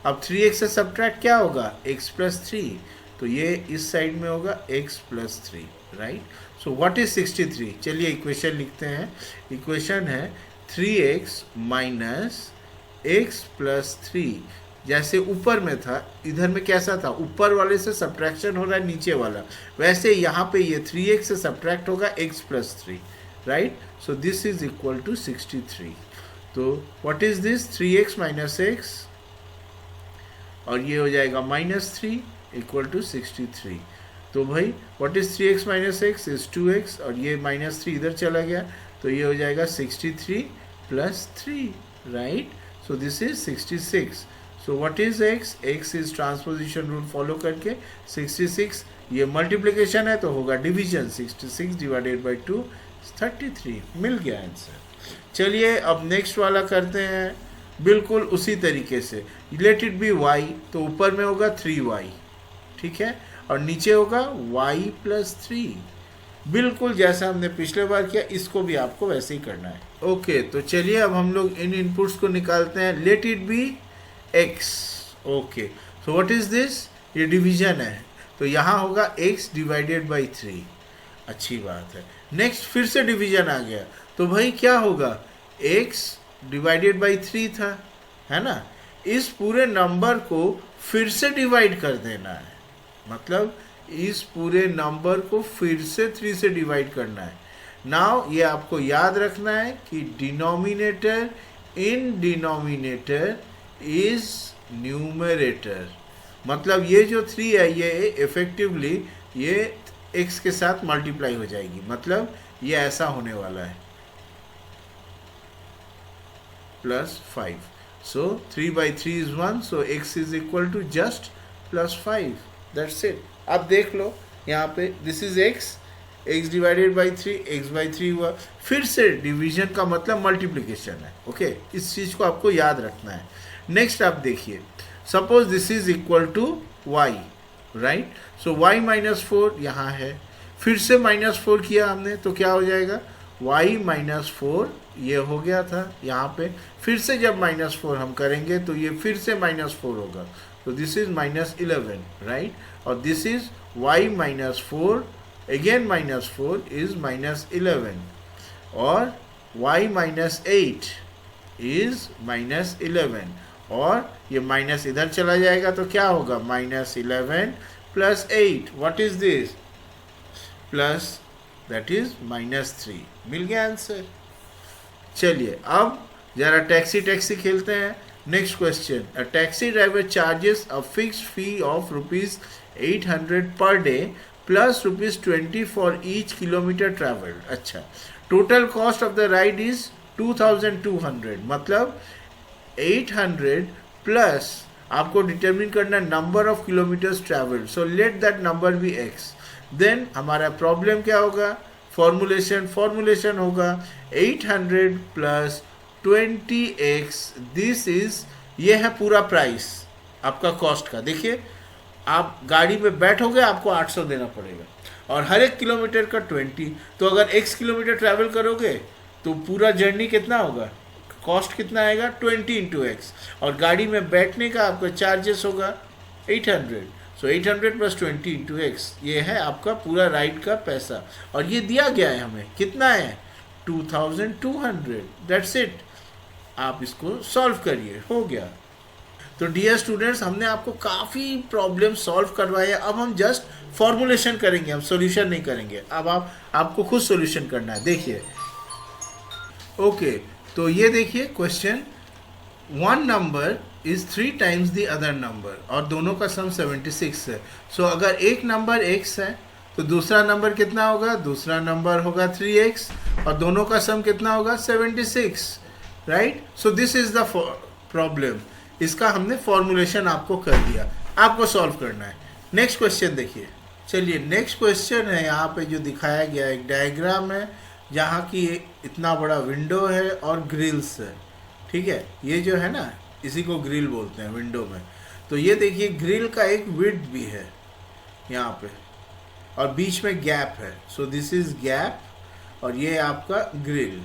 अब 3x से सब्ट्रैक्ट क्या होगा, x + 3, तो ये इस साइड में होगा x + 3, right. So what is 63, चलिए इक्वेशन लिखते हैं। इक्वेशन है 3x - x + 3, जैसे ऊपर में था इधर में कैसा था, ऊपर वाले से सब्ट्रैक्शन हो रहा है नीचे वाला, वैसे यहाँ पे ये 3x से सब्ट्रैक्ट होगा x + 3, right. So this is equal to 63। तो what is this, 3x - x, और ये हो जाएगा -3 = 63। तो भाई what is 3x - x is 2x, और ये -3 इधर चला गया, तो ये हो जाएगा 63 + 3, right. So this is 66। So what is x, x is transposition rule follow करके 66, ये मल्टीप्लिकेशन है तो होगा डिवीजन, 66 / 2 33, मिल गया आंसर। चलिए अब नेक्स्ट वाला करते हैं, बिल्कुल उसी तरीके से, लेट इट बी y, तो ऊपर में होगा 3y, ठीक है, और नीचे होगा y + 3, बिल्कुल जैसा हमने पिछले बार किया, इसको भी आपको वैसे ही करना है। ओके, तो चलिए अब हम लोग इन इनपुट्स को निकालते हैं, let it B x। Okay, so what is this, ये डिवीजन है, तो यहाँ होगा x / 3, अच्छी बात है। नेक्स्ट फिर से डिवीजन आ गया, तो भाई क्या होगा, x / 3 था, है ना, इस पूरे नंबर को फिर से डिवाइड कर देना है, मतलब इस पूरे नंबर को फिर से 3 से डिवाइड करना है। नाउ ये आपको याद रखना है कि denominator in denominator is numerator, मतलब ये जो 3 है ये इफेक्टिवली ये x के साथ मल्टीप्लाई हो जाएगी, मतलब ये ऐसा होने वाला है +5। So 3/3 is 1, so x is equal to just +5, that's it। अब देख लो यहाँ पे this is x divided by 3, x/3 हुआ। फिर से डिवीजन का मतलब मल्टीप्लिकेशन है, ओके, इस चीज़ को आपको याद रखना है। नेक्स्ट आप देखिए, suppose this is equal to y, right, so y -4 यहाँ है, फिर से -4 किया हमने तो क्या हो जाएगा, y -4 ये हो गया था यहाँ पे, फिर से जब -4 हम करेंगे तो ये फिर से -4 होगा, तो दिस इज -11, राइट, और this is y -4 again -4 is -11, और y -8 इज -11, और ये माइनस इधर चला जाएगा तो क्या होगा, -11 + 8, what is this, plus that is -3, मिल गया आंसर। चलिए अब जरा टैक्सी खेलते हैं। Next question, a taxi driver charges a fixed fee of ₹800 per day plus ₹20 for each kilometre travelled. अच्छा, total cost of the ride is 2200, मतलब 800 plus आपको डिटरमिन करना number of kilometres travelled, so let that number be x। Then हमारा problem क्या होगा, formulation होगा 800 plus 20x, this is, ये है पूरा प्राइस आपका कॉस्ट का। देखिए आप गाड़ी में बैठोगे आपको 800 देना पड़ेगा, और हर एक किलोमीटर का 20, तो अगर x किलोमीटर ट्रैवल करोगे तो पूरा जर्नी कितना होगा, कॉस्ट कितना आएगा, 20 × x, और गाड़ी में बैठने का आपका चार्जेस होगा 800, सो 800 + 20 × x, ये है आपका पूरा राइड का पैसा, और ये दिया गया है हमें, कितना है 2200, दैट्स इट। आप इसको सॉल्व करिए, हो गया। तो डियर स्टूडेंट्स, हमने आपको काफ़ी प्रॉब्लम सॉल्व करवाए, अब हम जस्ट फॉर्मुलेशन करेंगे, हम सॉल्यूशन नहीं करेंगे। अब आपको खुद सॉल्यूशन करना है। देखिए, ओके, तो ये देखिए question, one number is 3 times the other number, और दोनों का सम 76 है। सो अगर एक नंबर x है तो दूसरा नंबर कितना होगा, दूसरा नंबर होगा 3x, और दोनों का सम कितना होगा 76, right. So this is the problem, इसका हमने फॉर्मुलेशन आपको कर दिया, आपको सॉल्व करना है। नेक्स्ट क्वेश्चन देखिए। चलिए नेक्स्ट क्वेश्चन है, यहाँ पे जो दिखाया गया एक डायग्राम है जहाँ की इतना बड़ा विंडो है और ग्रिल्स है, ठीक है, ये जो है ना इसी को ग्रिल बोलते हैं विंडो में। तो ये देखिए ग्रिल का एक विड्थ भी है यहाँ पे, और बीच में गैप है, सो दिस इज गैप, और ये आपका ग्रिल,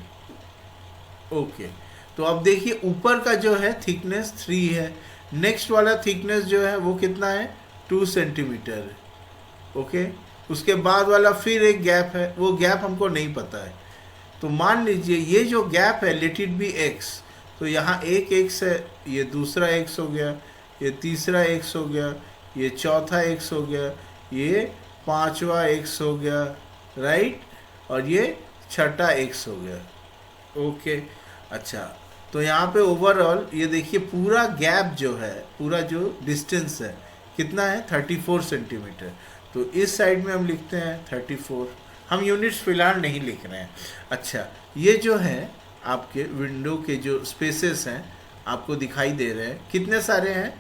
ओके। तो अब देखिए ऊपर का जो है थिकनेस 3 है, नेक्स्ट वाला थिकनेस जो है वो कितना है 2 सेंटीमीटर, ओके। उसके बाद वाला फिर एक गैप है, वो गैप हमको नहीं पता है, तो मान लीजिए ये जो गैप है लेट इट बी x, तो यहाँ एक x है, ये दूसरा x हो गया, ये तीसरा x हो गया, ये चौथा x हो गया, ये पांचवा x हो गया, राइट, और ये छठा x हो गया, ओके। अच्छा, तो यहाँ पे ओवरऑल ये देखिए पूरा गैप जो है, पूरा जो डिस्टेंस है कितना है 34 सेंटीमीटर। तो इस साइड में हम लिखते हैं 34, हम यूनिट्स फिलहाल नहीं लिख रहे हैं। अच्छा, ये जो है आपके विंडो के जो स्पेसेस हैं आपको दिखाई दे रहे हैं, कितने सारे हैं,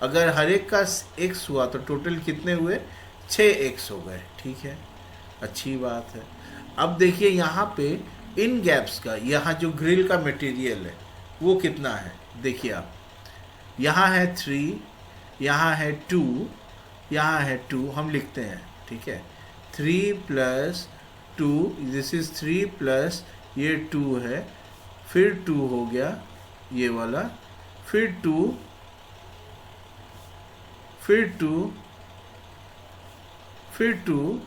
अगर हर एक का x हुआ तो टोटल कितने हुए 6x हो गए, ठीक है, अच्छी बात है। अब देखिए यहाँ पे इन गैप्स का, यहाँ जो ग्रिल का मटेरियल है वो कितना है, देखिए आप, यहाँ है 3, यहाँ है 2, यहाँ है 2, हम लिखते हैं, ठीक है, 3 + 2, दिस इज 3 प्लस ये 2 है, फिर 2 हो गया ये वाला, फिर 2, फिर 2, फिर 2,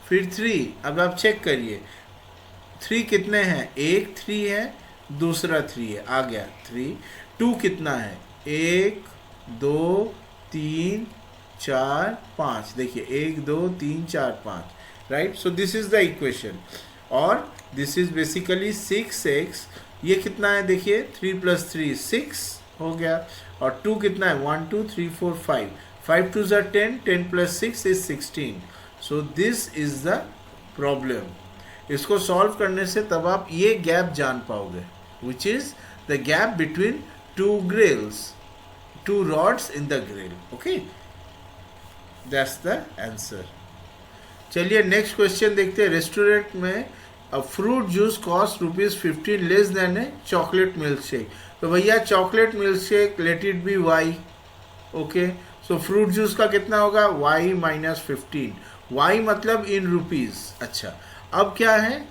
फिर 3। अब आप चेक करिए 3 कितने हैं, एक 3 है, दूसरा 3 है, आ गया 3, 2 कितना है, 1 2 3 4 5, देखिए 1 2 3 4 5, right. So this is the equation. और दिस इज बेसिकली 6x, ये कितना है देखिए 3 + 3 6 हो गया. और 2 कितना है 1 2 3 4 5, 5 2s are 10, 10 + 6 is 16. So this is the problem. इसको सॉल्व करने से तब आप ये गैप जान पाओगे, which is the gap between two grills, two rods in the grill. Okay, that's the answer. चलिए नेक्स्ट क्वेश्चन देखते हैं. रेस्टोरेंट में a fruit juice cost ₹15 less than a chocolate milk shake. तो भैया chocolate milk shake let it be y. Okay, so fruit juice का कितना होगा y - 15. y मतलब इन रुपीज. अच्छा, अब क्या है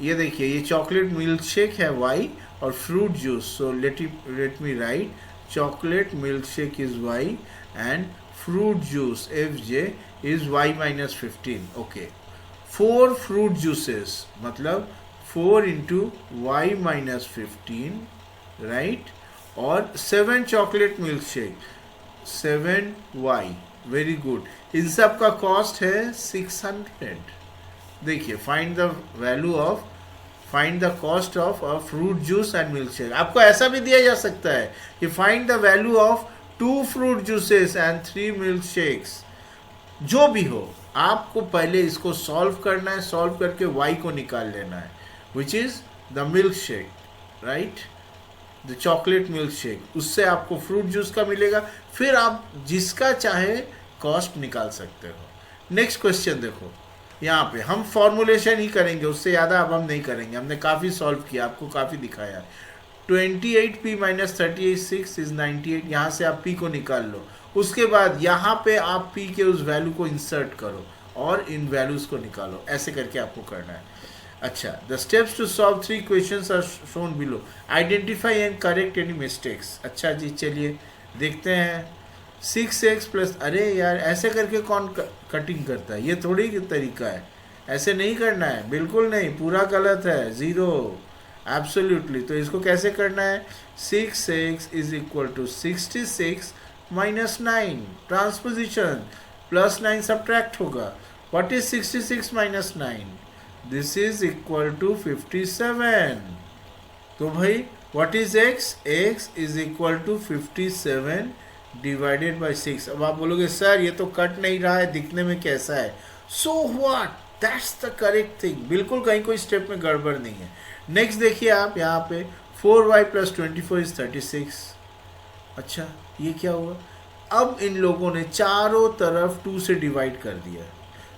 ये देखिए, ये चॉकलेट मिल्क शेक है y और fruit juice. So let me write chocolate milk shake is y and fruit juice FJ is y - 15. Okay, 4 fruit juices मतलब 4 × y - 15, राइट. और 7 chocolate milk shake 7y. Very good. इन सब का cost है 600. देखिए find the cost of a fruit juice and milk shake. आपको ऐसा भी दिया जा सकता है कि find the value of 2 fruit juices and 3 milk shakes. जो भी हो, आपको पहले इसको सॉल्व करना है. सॉल्व करके y को निकाल लेना है, विच is the milk shake, right, the chocolate milk shake. उससे आपको फ्रूट जूस का मिलेगा. फिर आप जिसका चाहे कॉस्ट निकाल सकते हो. नेक्स्ट क्वेश्चन देखो, यहाँ पे हम फॉर्मुलेशन ही करेंगे, उससे ज़्यादा अब हम नहीं करेंगे. हमने काफ़ी सॉल्व किया, आपको काफ़ी दिखाया. 28p - 38 is 98. यहाँ से आप p को निकाल लो. उसके बाद यहाँ पे आप p के उस वैल्यू को इंसर्ट करो और इन वैल्यूज़ को निकालो. ऐसे करके आपको करना है. अच्छा, the steps to solve 3 questions are shown below. Identify and correct any mistakes. अच्छा जी, चलिए देखते हैं. 6x + अरे यार ऐसे करके कौन कटिंग करता है, ये थोड़ी तरीका है. ऐसे नहीं करना है, बिल्कुल नहीं, पूरा गलत है. 0 एब्सोल्युटली. तो इसको कैसे करना है, 6x = 66 - 9. ट्रांसपोजिशन, +9 सब्ट्रैक्ट होगा. What is 66 - 9? This is equal to 57. तो भाई what is x? x is equal to 57 divided by 6. अब आप बोलोगे सर ये तो कट नहीं रहा है, दिखने में कैसा है. So what, that's the correct thing. बिल्कुल कहीं कोई स्टेप में गड़बड़ नहीं है. नेक्स्ट देखिए आप यहाँ पे 4y + 24 इज 36. अच्छा, ये क्या हुआ? अब इन लोगों ने चारों तरफ 2 से डिवाइड कर दिया,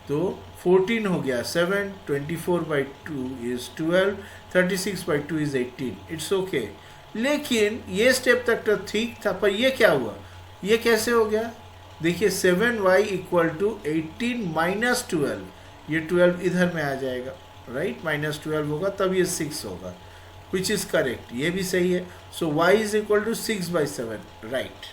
तो 14 हो गया 7, 24/2 इज 12, 36/2 इज 18. It's okay. लेकिन ये स्टेप तक तो ठीक था, पर ये क्या हुआ, ये कैसे हो गया? देखिए 7y = 18 - 12. ये 12 इधर में आ जाएगा, राइट, -12 होगा तब ये 6 होगा, विच इज़ करेक्ट. ये भी सही है. सो y = 6/7, राइट.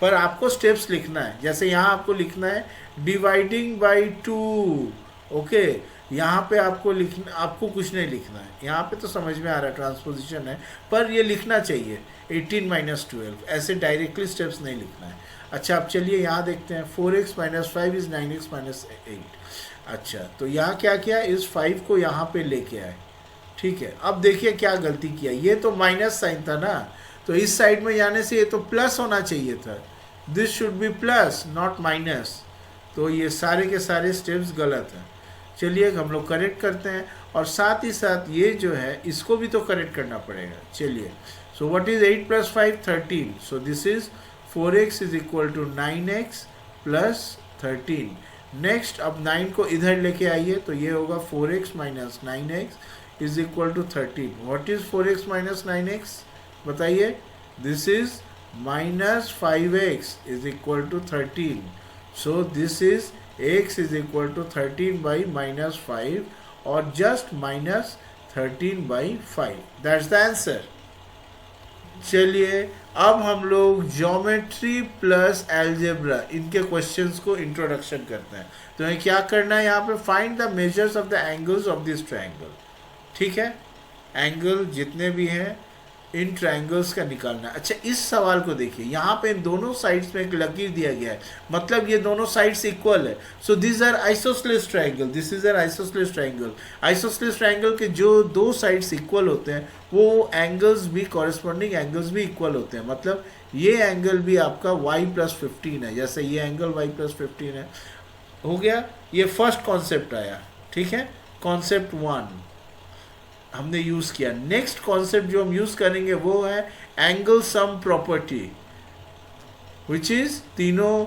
पर आपको स्टेप्स लिखना है. जैसे यहाँ आपको लिखना है डिवाइडिंग बाई 2. ओके, यहाँ पे आपको लिखना, आपको कुछ नहीं लिखना है. यहाँ पे तो समझ में आ रहा है ट्रांसपोजिशन है, पर ये लिखना चाहिए 18 - 12. ऐसे डायरेक्टली स्टेप्स नहीं लिखना है. अच्छा, अब चलिए यहाँ देखते हैं. 4x - 5 is 9x - 8. अच्छा, तो यहाँ क्या किया, इस 5 को यहाँ पे लेके आए. ठीक है, अब देखिए क्या गलती किया. ये तो माइनस साइन था ना, तो इस साइड में जाने से ये तो प्लस होना चाहिए था. This should be plus not minus. तो ये सारे के सारे स्टेप्स गलत हैं. चलिए हम लोग करेक्ट करते हैं, और साथ ही साथ ये जो है इसको भी तो करेक्ट करना पड़ेगा. चलिए, सो what is 8 + 5 13. So this is 4x = 9x + 13. Next, अब 9 को इधर लेके आइए, तो ये होगा 4x - 9x = 13. What is 4x - 9x बताइए? This is -5x = 13. So this is x = 13/-5 और जस्ट -13/5. That's the answer. चलिए अब हम लोग ज्योमेट्री प्लस अलजेब्रा इनके क्वेश्चंस को इंट्रोडक्शन करते हैं. तो हमें क्या करना है यहाँ पे, find the measures of the angles of this triangle. ठीक है, एंगल जितने भी हैं इन ट्रायंगल्स का निकालना है। अच्छा, इस सवाल को देखिए, यहाँ पे इन दोनों साइड्स में एक लकीर दिया गया है, मतलब ये दोनों साइड्स इक्वल है। So this are isosceles triangle, this is are isosceles triangle. Isosceles triangle के जो दो साइड्स इक्वल होते हैं वो एंगल्स भी, कॉरेस्पॉन्डिंग एंगल्स भी इक्वल होते हैं। मतलब ये एंगल भी आपका y+15 है, जैसे ये एंगल y+15 है। हो गया, ये फर्स्ट कॉन्सेप्ट आया, ठीक है, कॉन्सेप्ट 1 हमने यूज किया। नेक्स्ट कॉन्सेप्ट जो हम यूज करेंगे वो है angle sum property, which is तीनों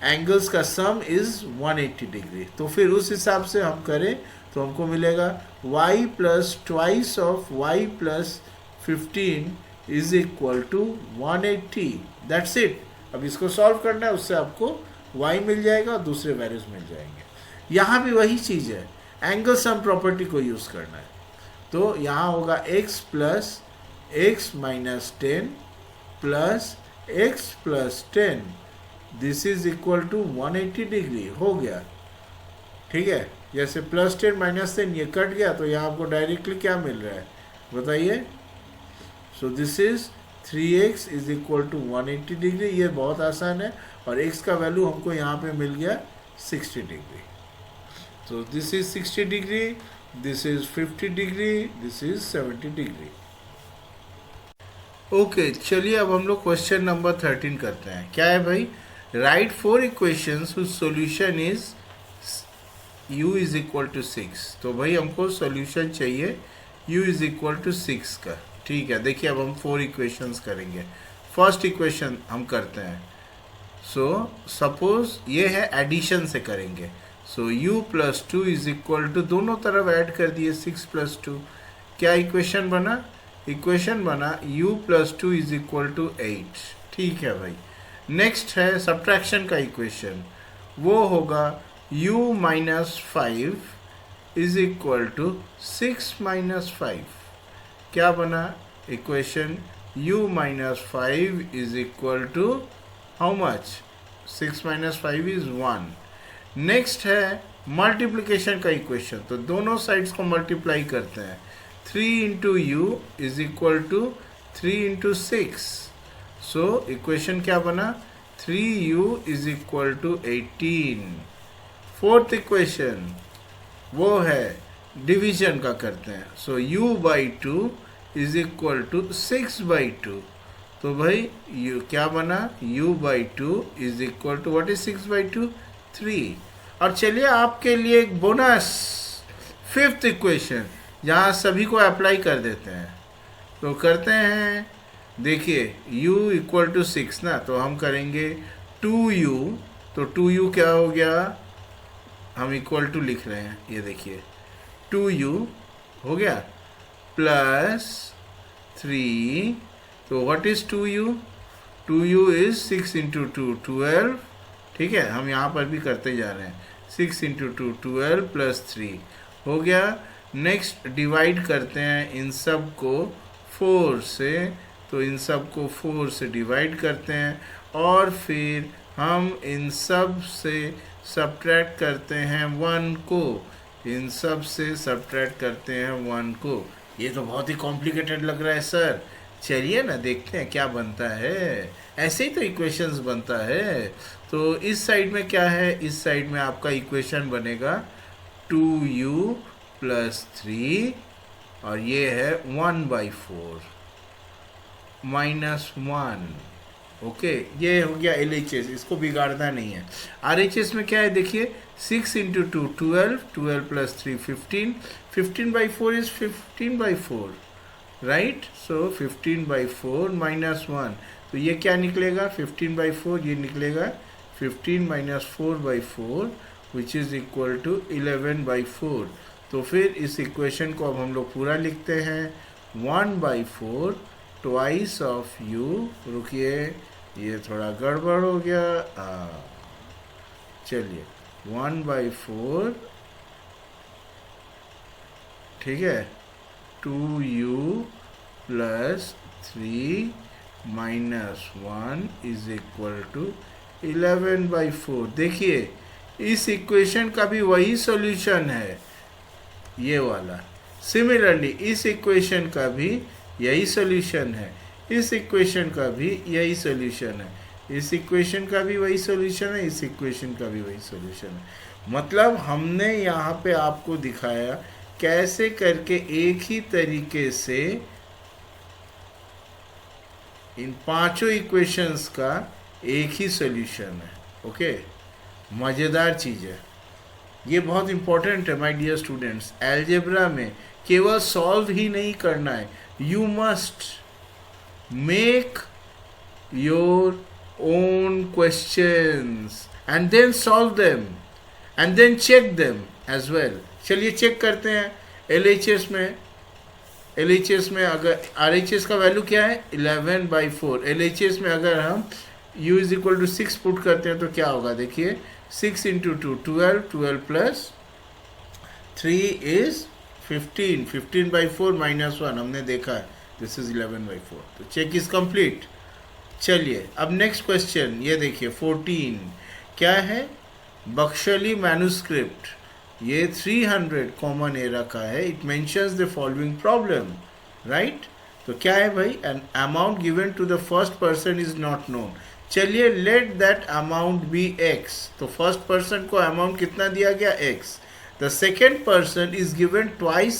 एंगल्स का सम इज 180 डिग्री। तो फिर उस हिसाब से हम करें तो हमको मिलेगा y plus twice of y+15 is equal to 180। That's it. अब इसको सॉल्व करना है, उससे आपको y मिल जाएगा और दूसरे वैल्यूज मिल जाएंगे। यहाँ भी वही चीज़ है, एंगल सम प्रॉपर्टी को यूज करना है। तो यहाँ होगा x plus x minus 10 plus x plus 10, this is equal to 180 degree. हो गया, ठीक है। जैसे +10 -10 ये कट गया, तो यहाँ आपको डायरेक्टली क्या मिल रहा है बताइए। So this is 3x is equal to 180 degree. ये बहुत आसान है, और x का वैल्यू हमको यहाँ पे मिल गया 60 डिग्री। तो this is 60 degree, this is 50 degree, this is 70 degree. Okay, चलिए अब हम लोग क्वेश्चन नंबर 13 करते हैं। क्या है भाई, right 4 equations whose solution is u is equal to 6। तो भाई हमको सॉल्यूशन चाहिए u इज इक्वल टू 6 का। ठीक है, देखिए अब हम 4 इक्वेशंस करेंगे। फर्स्ट इक्वेशन हम करते हैं। सो सपोज ये है, एडिशन से करेंगे। So u plus 2 is equal to, दोनों तरफ ऐड कर दिए 6 प्लस 2। क्या इक्वेशन बना, इक्वेशन बना u plus 2 is equal to 8। ठीक है भाई। नेक्स्ट है सब्ट्रैक्शन का इक्वेशन, वो होगा u minus 5 is equal to 6 minus 5। क्या बना equation, u minus 5 is equal to how much, 6 minus 5 is 1। Next है मल्टीप्लिकेशन का इक्वेशन, तो दोनों साइड्स को मल्टीप्लाई करते हैं। 3 into u is equal to 3 into 6। So equation क्या बना, 3u is equal to 18। Fourth equation वो है डिवीजन का करते हैं। So u by 2 is equal to 6 by 2। तो भाई u क्या बना, u by 2 is equal to, what is 6 by 2, 3। और चलिए आपके लिए एक बोनस, फिफ्थ इक्वेशन, जहाँ सभी को अप्लाई कर देते हैं। तो करते हैं, देखिए u इक्वल टू 6 ना, तो हम करेंगे 2u। तो 2u क्या हो गया, हम इक्वल टू लिख रहे हैं, ये देखिए 2u हो गया प्लस 3। तो what is 2u, 2u is 6 into 2 12। ठीक है, हम यहाँ पर भी करते जा रहे हैं, 6 इंटू 2 12 प्लस 3 हो गया। नेक्स्ट डिवाइड करते हैं इन सब को 4 से, तो इन सब को 4 से डिवाइड करते हैं, और फिर हम इन सब से सब्ट्रैक्ट करते हैं 1 को, इन सब से सब्ट्रैक्ट करते हैं 1 को। ये तो बहुत ही कॉम्प्लिकेटेड लग रहा है सर। चलिए ना देखते हैं क्या बनता है, ऐसे ही तो इक्वेशंस बनता है। तो इस साइड में क्या है, इस साइड में आपका इक्वेशन बनेगा 2u प्लस 3, और ये है 1/4 माइनस 1। ओके, ये हो गया LHS, इसको बिगाड़ना नहीं है। RHS में क्या है देखिए, 6 into 2 12, 12 plus 3 15, 15/4 is 15/4, right. So 15/4 minus 1, तो ये क्या निकलेगा, 15/4, ये निकलेगा 15 minus 4/4 which is equal to 11/4। तो फिर इस इक्वेशन को अब हम लोग पूरा लिखते हैं, 1/4 ट्वाइस ऑफ u। रुकिए, ये थोड़ा गड़बड़ हो गया, चलिए 1/4, ठीक है, 2u plus 3 minus 1 is equal to 11/4। देखिए इस इक्वेशन का भी वही सॉल्यूशन है, ये वाला। सिमिलरली इस इक्वेशन का भी यही सोल्यूशन है, इस इक्वेशन का भी यही सोल्यूशन है, इस इक्वेशन का भी वही सोल्यूशन है, इस इक्वेशन का भी वही सोल्यूशन है। मतलब हमने यहाँ पे आपको दिखाया कैसे करके एक ही तरीके से इन पांचों इक्वेशंस का एक ही सोल्यूशन है। ओके, मज़ेदार चीज़ है ये, बहुत इंपॉर्टेंट है माय डियर स्टूडेंट्स। अलजेब्रा में केवल सॉल्व ही नहीं करना है, you must make your own questions and then solve them and then check them as well. चलिए चेक करते हैं। LHS में अगर RHS का वैल्यू क्या है 11/4, LHS में अगर हम u is equal to 6 put करते हैं तो क्या होगा, देखिए 6 इंटू 2 12, 12 प्लस 3 इज 15, 15/4 माइनस 1 हमने देखा है, दिस इज 11/4। तो चेक इज कंप्लीट। चलिए अब नेक्स्ट क्वेश्चन ये देखिए 14 क्या है, बख्शली मैन्युस्क्रिप्ट, ये 300 कॉमन एरा का है। It mentions the following problem, right. तो क्या है भाई, an amount given to the first person is not known. चलिए let that amount be x, तो फर्स्ट पर्सन को अमाउंट कितना दिया गया x, the second person is given twice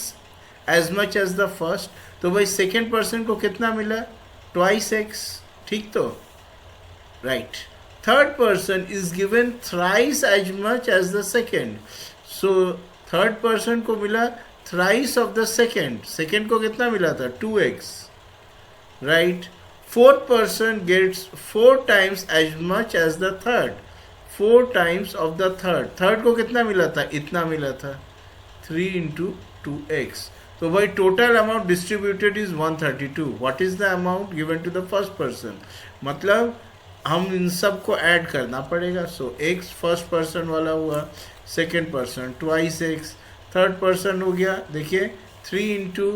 as much as the first, तो भाई सेकेंड पर्सन को कितना मिला, ट्वाइस x, ठीक तो, right. Third person is given thrice as much as the second, so third person को मिला thrice of the second, second को कितना मिला था 2x, right. Fourth person gets 4 times as much as the third, 4 times of the third, third को कितना मिला था, इतना मिला था 3 इंटू 2x, तो भाई total amount distributed is 132। What is the amount given to the first person, मतलब हम इन सब को ऐड करना पड़ेगा। सो x फर्स्ट पर्सन वाला हुआ, second person twice x, third person हो गया देखिए 3 into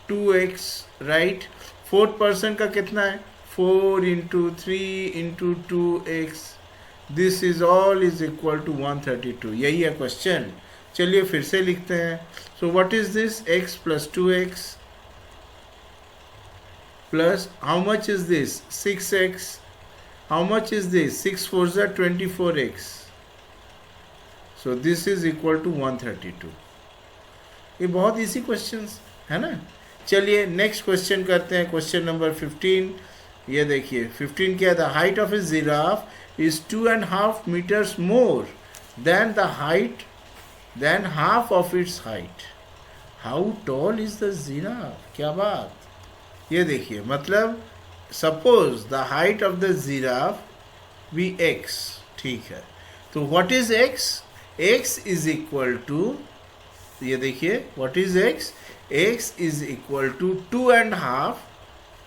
2x, right. Fourth person का कितना है 4 into 3 into 2x, this is all is equal to 132, यही है क्वेश्चन। चलिए फिर से लिखते हैं। So what is this, x plus 2x plus how much is this 6x, how much is this 6 4 जा 24x, so this is equal to 132। ये बहुत इजी क्वेश्चंस है ना। चलिए नेक्स्ट क्वेश्चन करते हैं, क्वेश्चन नंबर 15। ये देखिए 15 क्या, the height of a giraffe is 2.5 meters more than the height than half of its height, how tall is the giraffe, क्या बात। ये देखिए मतलब suppose the height of the giraffe be x, ठीक है, तो what is x, x is equal to, ये देखिए what is x, x is equal to 2.5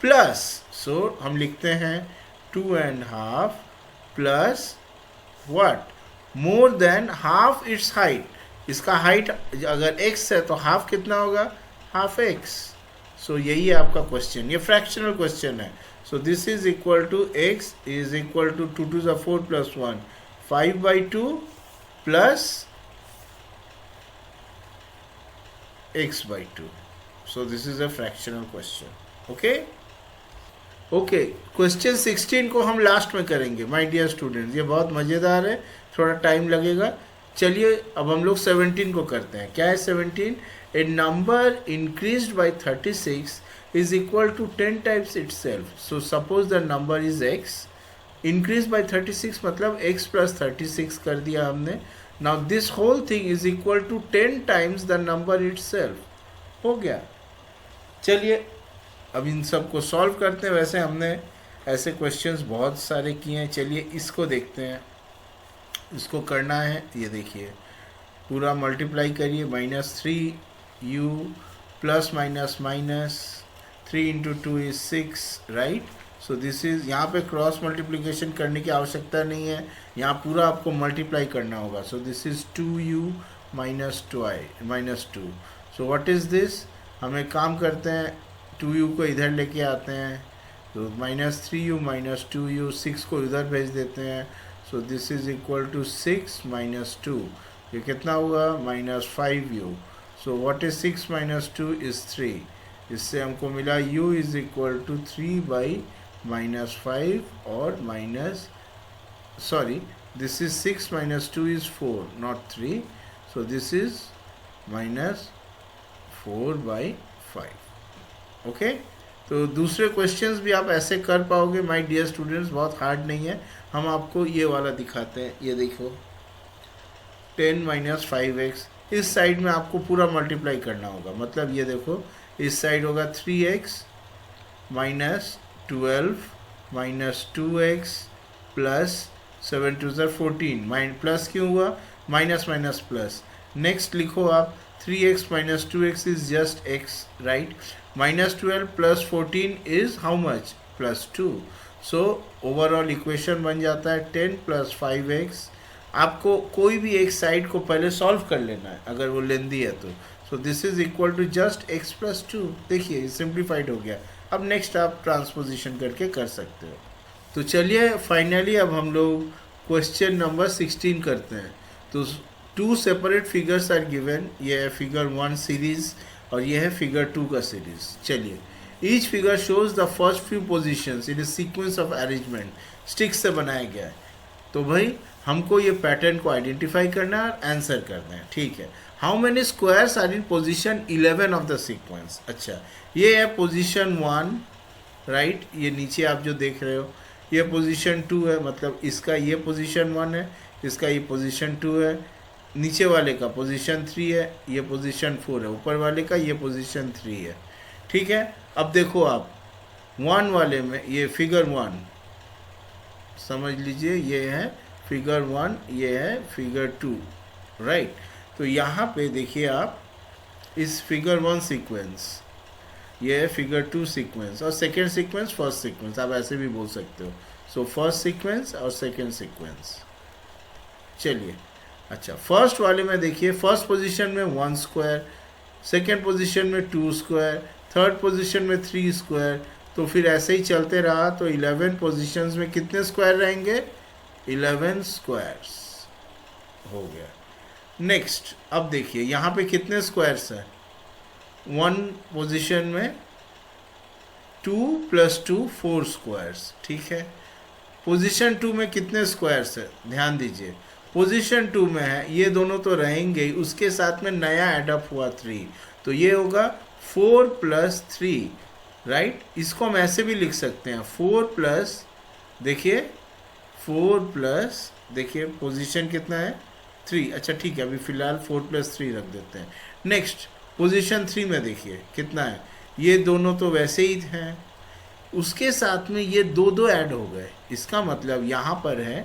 plus, so हम लिखते हैं 2.5 plus what, more than half it's height, इसका height अगर x है तो हाफ कितना होगा, हाफ x। सो यही है आपका क्वेश्चन, ये फ्रैक्शनल क्वेश्चन है। So this is equal to x is equal to 2 2 जा 4 plus 1 5/2 plus x/2, so this is a fractional question। okay question 16 को हम लास्ट में करेंगे माय डियर स्टूडेंट्स, ये बहुत मज़ेदार है, थोड़ा टाइम लगेगा। चलिए अब हम लोग 17 को करते हैं। क्या है 17, a number increased by 36 is equal to 10 times itself, so suppose the number is x, increase by 36 मतलब x प्लस 36 कर दिया हमने। Now this whole thing is equal to 10 times the number itself, हो गया। चलिए अब इन सब को सॉल्व करते हैं। वैसे हमने ऐसे क्वेश्चंस बहुत सारे किए हैं, चलिए इसको देखते हैं। इसको करना है, ये देखिए पूरा मल्टीप्लाई करिए, -3u plus minus minus 3 into 2 is 6, right. So this is, यहाँ पे क्रॉस मल्टीप्लिकेशन करने की आवश्यकता नहीं है, यहाँ पूरा आपको मल्टीप्लाई करना होगा। सो this is 2u minus 2। So what is this, हम एक काम करते हैं 2u को इधर लेके आते हैं, तो -3u माइनस 2u, 6 को इधर भेज देते हैं। So this is equal to 6 minus 2, ये कितना हुआ -5u। So what is 6 minus 2 is 3. इससे हमको मिला u is equal to 3 by minus 5 और minus sorry, this is 6 minus 2 is 4, not 3. So this is minus 4 by 5. Okay? तो दूसरे questions भी आप ऐसे कर पाओगे माय डियर स्टूडेंट्स, बहुत हार्ड नहीं है. हम आपको ये वाला दिखाते हैं. ये देखो 10 माइनस 5x. इस साइड में आपको पूरा मल्टीप्लाई करना होगा. मतलब ये देखो इस साइड होगा 3x minus 12 minus 2x plus 7 to 14. Minus plus क्यों हुआ? Minus minus plus. नेक्स्ट लिखो आप 3x minus 2x is just x, right. Minus 12 plus 14 is how much? Plus 2. So overall equation बन जाता है 10 प्लस 5x. आपको कोई भी एक साइड को पहले सॉल्व कर लेना है अगर वो लेंदी है तो. So this is equal to just x plus 2. देखिए सिंप्लीफाइड हो गया. अब नेक्स्ट आप ट्रांसपोजिशन करके कर सकते हो. तो चलिए फाइनली अब हम लोग क्वेश्चन नंबर 16 करते हैं. तो 2 सेपरेट फिगर्स आर गिवन. ये है फिगर 1 सीरीज और ये है फिगर 2 का सीरीज. चलिए each figure shows the first few positions in A sequence of arrangement. Sticks से बनाया गया है. तो भाई हमको ये पैटर्न को आइडेंटिफाई करना है और आंसर करना है. ठीक है. How many squares are in position 11 of the sequence. अच्छा ये है पोजीशन 1, राइट. ये नीचे आप जो देख रहे हो ये पोजीशन 2 है. मतलब इसका ये पोजीशन 1 है, इसका ये पोजीशन 2 है, नीचे वाले का पोजीशन 3 है, ये पोजीशन 4 है, ऊपर वाले का ये पोजीशन 3 है. ठीक है. अब देखो आप 1 वाले में ये फिगर 1 समझ लीजिए. ये है फिगर 1, ये है फिगर 2, राइट. तो यहाँ पे देखिए आप इस फिगर 1 सीक्वेंस, ये है फिगर 2 सीक्वेंस और सेकेंड सीक्वेंस फर्स्ट सीक्वेंस. आप ऐसे भी बोल सकते हो. सो फर्स्ट सीक्वेंस और सेकेंड सीक्वेंस. चलिए अच्छा फर्स्ट वाले में देखिए फर्स्ट पोजीशन में 1 स्क्वायर, सेकेंड पोजीशन में 2 स्क्वायर, थर्ड पोजीशन में 3 स्क्वायर. तो फिर ऐसे ही चलते रहा तो 11 पोजीशंस में कितने स्क्वायर रहेंगे? 11 स्क्वायर्स हो गया. नेक्स्ट अब देखिए यहाँ पे कितने स्क्वायर्स हैं? 1 पोजीशन में 2 प्लस 2 4 स्क्वायर्स. ठीक है. पोजीशन 2 में कितने स्क्वायर्स है? ध्यान दीजिए पोजीशन 2 में है, ये दोनों तो रहेंगे ही, उसके साथ में नया एडअप हुआ 3. तो ये होगा 4 प्लस 3, राइट. इसको हम ऐसे भी लिख सकते हैं 4 प्लस, देखिए 4 प्लस, देखिए पोजीशन कितना है? 3. अच्छा ठीक है अभी फ़िलहाल 4 प्लस 3 रख देते हैं. नेक्स्ट पोजीशन 3 में देखिए कितना है? ये दोनों तो वैसे ही हैं, उसके साथ में ये दो ऐड हो गए. इसका मतलब यहाँ पर है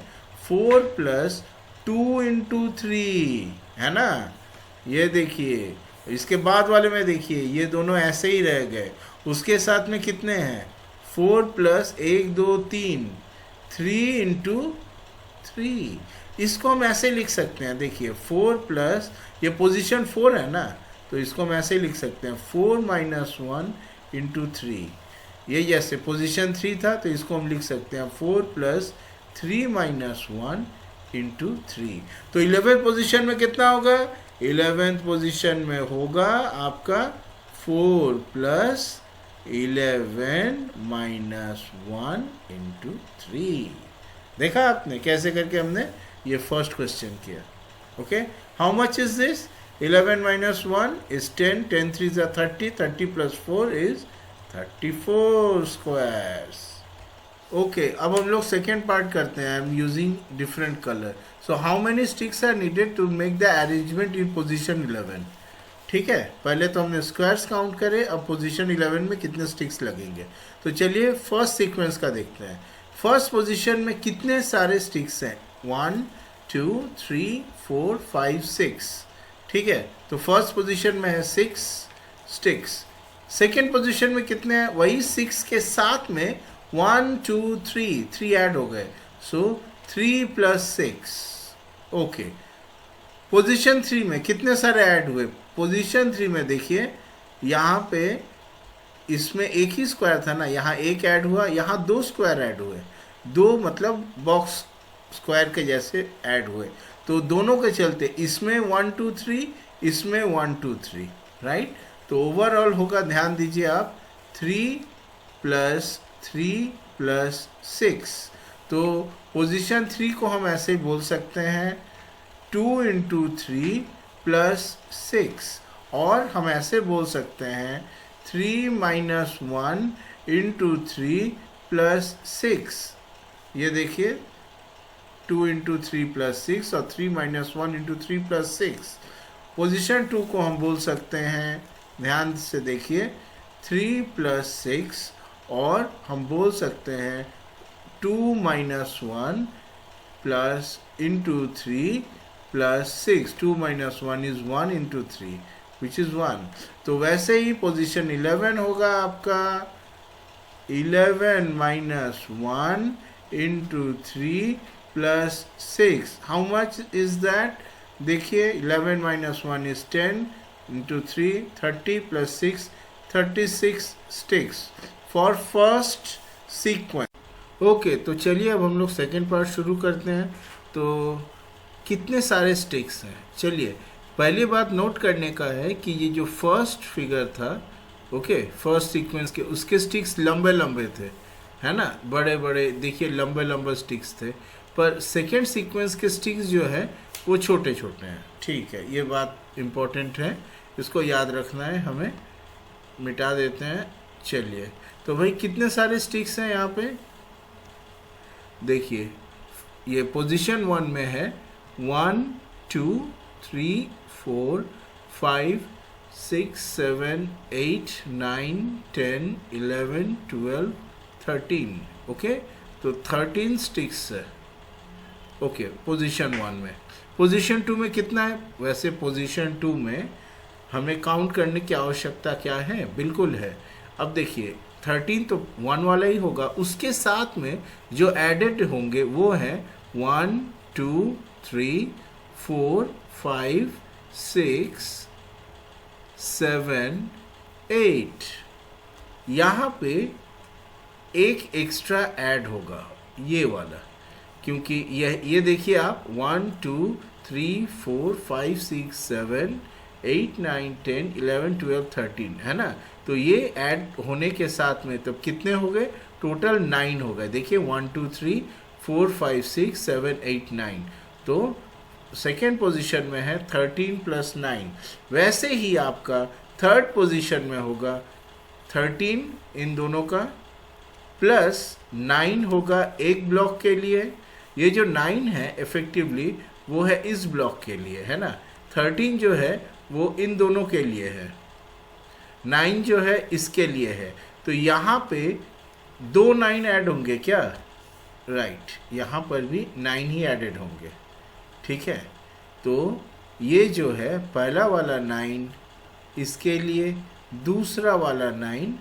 4 प्लस 2 इंटू 3, है ना. ये देखिए इसके बाद वाले में देखिए ये दोनों ऐसे ही रह गए. उसके साथ में कितने हैं? 4 प्लस 1 2 3, 3 इंटू 3. इसको हम ऐसे लिख सकते हैं. देखिए 4 प्लस, ये पोजीशन 4 है ना, तो इसको हम ऐसे लिख सकते हैं 4 माइनस 1 इंटू 3. ये जैसे पोजीशन 3 था तो इसको हम लिख सकते हैं 4 प्लस 3 माइनस 1 इंटू 3. तो 11th पोजीशन में कितना होगा? 11th पोजीशन में होगा आपका 4 प्लस 11 माइनस 1 इंटू 3. देखा आपने कैसे करके हमने ये फर्स्ट क्वेश्चन किया. Okay. How much is this? 11 minus 1 is 10, 10 3s are 30, 30 plus 4 is 34 squares. Okay, अब हम लोग सेकेंड पार्ट करते हैं. I am using different colour. So how many sticks are needed to make the arrangement in position 11. ठीक है. पहले तो हमने स्क्वायर्स काउंट करे, अब पोजीशन 11 में कितने स्टिक्स लगेंगे. तो चलिए फर्स्ट सीक्वेंस का देखते हैं. फर्स्ट पोजीशन में कितने सारे स्टिक्स हैं? 1 2 3 4 5 6. ठीक है. तो फर्स्ट पोजीशन में है 6 स्टिक्स. सेकेंड पोजीशन में कितने हैं? वही 6 के साथ में 1 2 3 ऐड हो गए. सो 3 प्लस 6. ओके. पोजीशन 3 में कितने सारे ऐड हुए? पोजीशन 3 में देखिए यहाँ पे इसमें एक ही स्क्वायर था ना, यहाँ एक ऐड हुआ, यहाँ 2 स्क्वायर ऐड हुए. 2 मतलब बॉक्स स्क्वायर के जैसे ऐड हुए. तो दोनों के चलते इसमें 1 2 3, इसमें 1 2 3, राइट। तो ओवरऑल होगा, ध्यान दीजिए आप, 3 प्लस 3 प्लस 6। तो पोजीशन 3 को हम ऐसे ही बोल सकते हैं 2 इंटू 3 प्लस 6, और हम ऐसे बोल सकते हैं 3 माइनस 1 इंटू 3 प्लस 6। ये देखिए 2 इंटू 3 प्लस 6 और 3 माइनस 1 इंटू 3 प्लस 6। पोजिशन 2 को हम बोल सकते हैं, ध्यान से देखिए, 3 प्लस 6, और हम बोल सकते हैं 2 minus 1 plus into 3 plus 6। 2 minus 1 is 1 into 3 which is 1। तो वैसे ही पोजीशन 11 होगा आपका 11 minus 1 into 3 plus 6। How much is that? देखिए 11 minus 1 is 10 into 3 30 plus 6 36 sticks for first sequence. Okay, तो चलिए अब हम लोग सेकेंड पार्ट शुरू करते हैं। तो कितने सारे स्टिक्स हैं, चलिए पहली बात नोट करने का है कि ये जो फर्स्ट फिगर था, ओके, फर्स्ट सीक्वेंस के, उसके स्टिक्स लंबे लंबे थे, है ना, बड़े बड़े, देखिए लंबे लंबे स्टिक्स थे। पर सेकेंड सीक्वेंस के स्टिक्स जो है वो छोटे छोटे हैं। ठीक है, ये बात इम्पोर्टेंट है, इसको याद रखना है हमें। मिटा देते हैं। चलिए, तो भाई कितने सारे स्टिक्स हैं यहाँ पे? देखिए ये पोजीशन 1 में है 1 2 3 4 5 6 7 8 9 10 11 12 13। ओके, तो 13 स्टिक्स है। ओके, पोजीशन 1 में। पोजीशन 2 में कितना है? वैसे पोजीशन 2 में हमें काउंट करने की आवश्यकता क्या है? बिल्कुल है। अब देखिए 13 तो 1 वाला ही होगा, उसके साथ में जो एडेड होंगे वो है 1 2 3 4 5 6 7 8। यहाँ पे एक एक्स्ट्रा ऐड होगा, ये वाला, क्योंकि ये देखिए आप 1 2 3 4 5 6 7 8 9 10 11 12 13, है ना। तो ये ऐड होने के साथ में तब कितने हो गए? टोटल 9 हो गए। देखिए 1 2 3 4 5 6 7 8 9। तो सेकेंड पोजीशन में है 13 प्लस 9। वैसे ही आपका थर्ड पोजीशन में होगा 13 इन दोनों का प्लस 9 होगा एक ब्लॉक के लिए। ये जो 9 है इफेक्टिवली वो है इस ब्लॉक के लिए, है ना। 13 जो है वो इन दोनों के लिए है, 9 जो है इसके लिए है। तो यहाँ पे 2 9 ऐड होंगे क्या? राइट, यहाँ पर भी 9 ही एडेड होंगे। ठीक है, तो ये जो है पहला वाला 9 इसके लिए, दूसरा वाला 9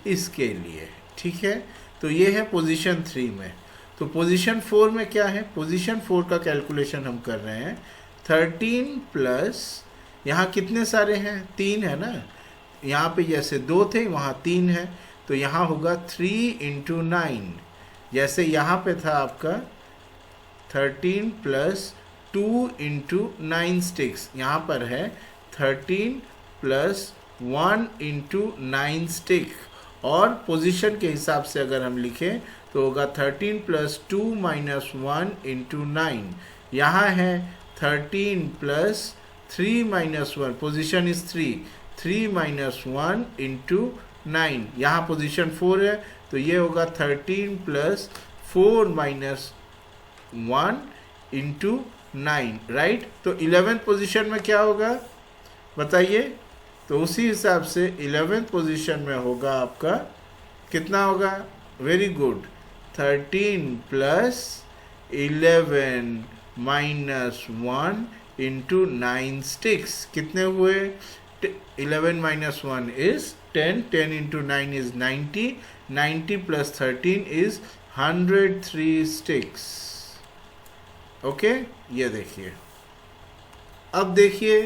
इसके लिए। ठीक है, तो ये है पोजीशन 3 में। तो पोजीशन 4 में क्या है? पोजीशन 4 का कैलकुलेशन हम कर रहे हैं 13 प्लस, यहाँ कितने सारे हैं? 3 है ना। यहाँ पे जैसे 2 थे वहाँ 3 है, तो यहाँ होगा 3 इंटू 9। जैसे यहाँ पे था आपका 13 प्लस 2 इंटू 9 स्टिक्स, यहाँ पर है 13 प्लस 1 इंटू 9 स्टिक। और पोजीशन के हिसाब से अगर हम लिखें तो होगा 13 प्लस 2 माइनस 1 इंटू 9। यहाँ है 13 plus 3 minus 1, position is 3 minus 1 into 9। यहाँ पोजीशन 4 है, तो ये होगा 13 प्लस 4 माइनस 1 इंटू 9, राइट। तो 11th पोजीशन में क्या होगा बताइए? तो उसी हिसाब से 11th पोजीशन में होगा आपका कितना होगा? Very good, 13 plus 11 minus 1 into 9 sticks. कितने हुए? 11 minus 1 is 10, 10 into 9 is 90, 90 plus 13 is 103 sticks. Okay, ये देखिए। अब देखिए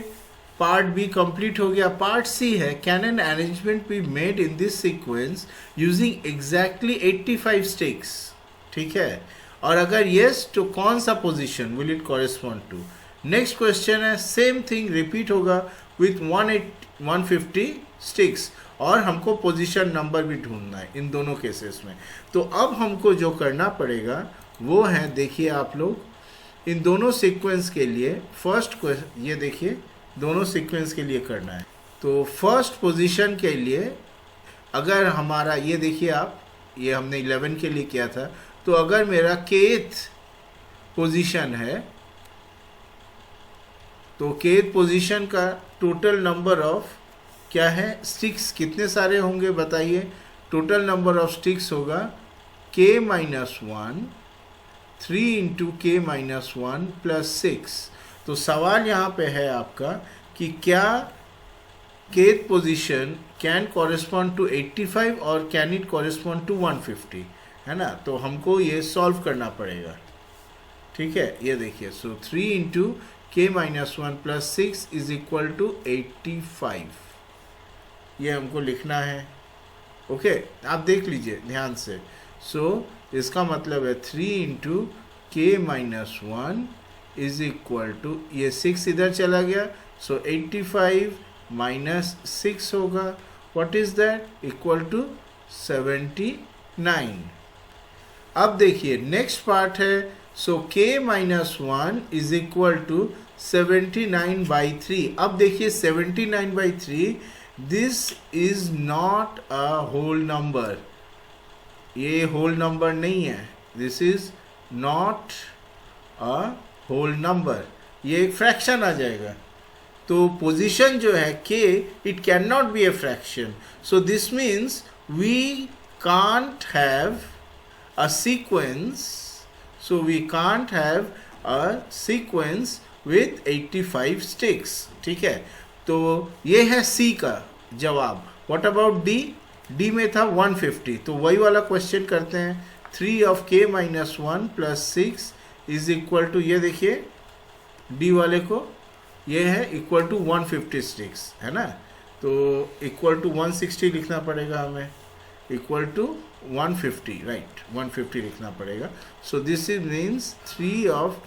पार्ट बी कंप्लीट हो गया। पार्ट सी है, can an arrangement be made in this sequence using exactly 85 sticks. ठीक है, और अगर यस तो कौन सा position will it correspond to? Next question है, सेम थिंग रिपीट होगा विथ 150 स्टिक्स, और हमको पोजीशन नंबर भी ढूंढना है इन दोनों केसेस में। तो अब हमको जो करना पड़ेगा वो है, देखिए आप लोग, इन दोनों सीक्वेंस के लिए फर्स्ट क्वेश्चन, ये देखिए दोनों सीक्वेंस के लिए करना है। तो फर्स्ट पोजीशन के लिए अगर हमारा, ये देखिए आप, ये हमने 11 के लिए किया था, तो अगर मेरा kth पोजीशन है तो kth पोजीशन का टोटल नंबर ऑफ क्या है, स्टिक्स कितने सारे होंगे बताइए। टोटल नंबर ऑफ स्टिक्स होगा k minus 1, 3 into k minus 1 plus 6। तो सवाल यहाँ पे है आपका कि क्या kth position can correspond to 85 और कैन इट कॉरेस्पॉन्ड टू 150, है ना। तो हमको ये सॉल्व करना पड़ेगा, ठीक है। ये देखिए, so 3 into k minus 1 plus 6 is equal to 85, ये हमको लिखना है। ओके, आप देख लीजिए ध्यान से। सो इसका मतलब है 3 into k minus 1 is equal to, ये 6 इधर चला गया, सो 85 माइनस 6 होगा, what is that, equal to 79। अब देखिए नेक्स्ट पार्ट है, so k minus 1 is equal to 79/3। अब देखिए 79/3, this is not a whole number, ये होल नंबर नहीं है, this is not a whole number, ये एक फ्रैक्शन आ जाएगा। तो पोजीशन जो है k, it can not be a fraction, so this means we can't have a sequence, so we can't have a sequence with 85 sticks, ठीक है। तो ये है C का जवाब। What about D? D में था 150, तो वही वाला क्वेश्चन करते हैं। 3 of k minus 1 plus 6 is equal to, ये देखिए D वाले को, ये है इक्वल टू 150 स्टिक्स, है ना। तो इक्वल टू 160 लिखना पड़ेगा हमें, इक्वल टू 150, राइट, 150 लिखना पड़ेगा। So this is means 3 of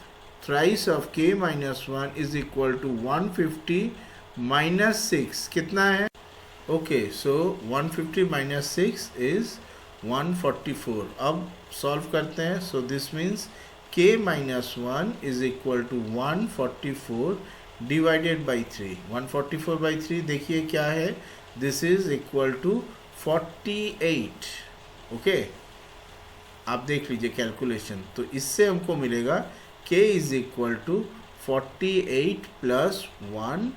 thrice of k minus 1 is equal to 150 minus 6, कितना है, ओके, सो 150 माइनस 6 इज 144। अब सॉल्व करते हैं, so this means k minus 1 is equal to 144 divided by 3। 144/3 देखिए क्या है, this is equal to 48, okay. आप देख लीजिए कैलकुलेशन, तो इससे हमको मिलेगा k is equal to 48 plus 1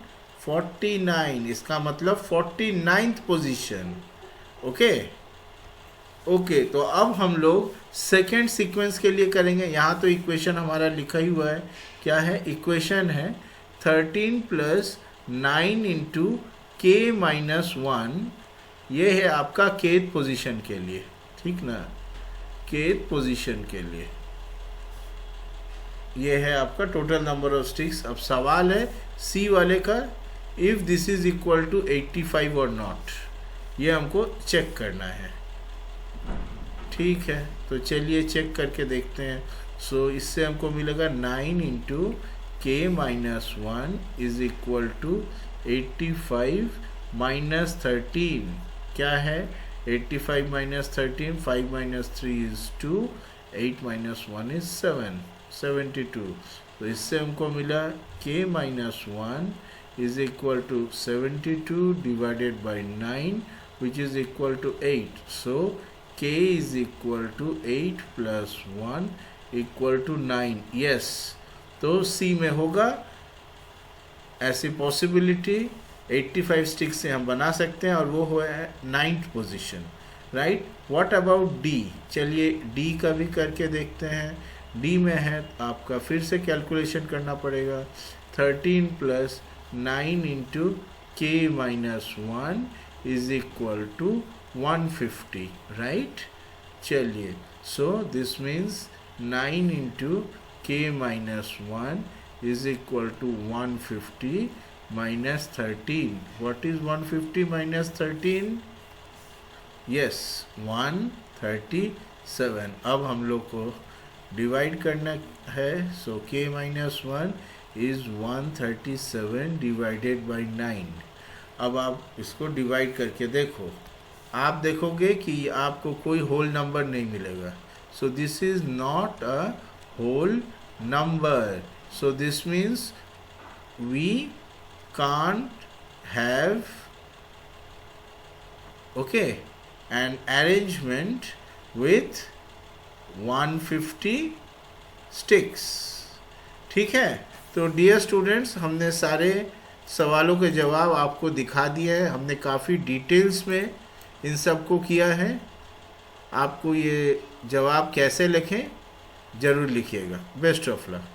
49, इसका मतलब 49th पोजीशन, ओके। ओके, तो अब हम लोग सेकेंड सीक्वेंस के लिए करेंगे। यहाँ तो इक्वेशन हमारा लिखा ही हुआ है, क्या है, इक्वेशन है 13 प्लस 9 इंटू k माइनस 1, ये है आपका kth पोजीशन के लिए, ठीक ना, kth पोजीशन के लिए ये है आपका टोटल नंबर ऑफ स्टिक्स। अब सवाल है C वाले का, if this is equal to 85 और नॉट, ये हमको चेक करना है, ठीक है। तो चलिए चेक करके देखते हैं। सो इससे हमको मिलेगा 9 into k minus 1 is equal to 85 minus 13, क्या है, 85 minus 13, 5 minus 3 is 2, 8 minus 1 is 7, 72। तो इससे हमको मिला k minus 1 is equal to 72 divided by 9 which is equal to 8। So k is equal to 8 plus 1 equal to 9, yes. तो C में होगा, ऐसी पॉसिबिलिटी 85 स्टिक्स से हम बना सकते हैं, और वो हुआ है 9th position, right. What about D? चलिए D का भी करके देखते हैं। D में है आपका फिर से कैलकुलेशन करना पड़ेगा, 13 plus 9 into k minus 1 is equal to 150, right. चलिए, so this means 9 into k minus 1 is equal to 150 minus 13। What is 150 minus 13? Yes, 137। अब हम लोग को डिवाइड करना है, so k minus 1 is 137 divided by 9। अब आप इसको डिवाइड करके देखो, आप देखोगे कि आपको कोई होल नंबर नहीं मिलेगा। So this is not a whole number, so this means we can't have an arrangement with 150 sticks। ठीक है, तो डियर स्टूडेंट्स, हमने सारे सवालों के जवाब आपको दिखा दिए हैं। हमने काफ़ी डिटेल्स में इन सब को किया है। आपको ये जवाब कैसे लिखें ज़रूर लिखिएगा। Best of luck.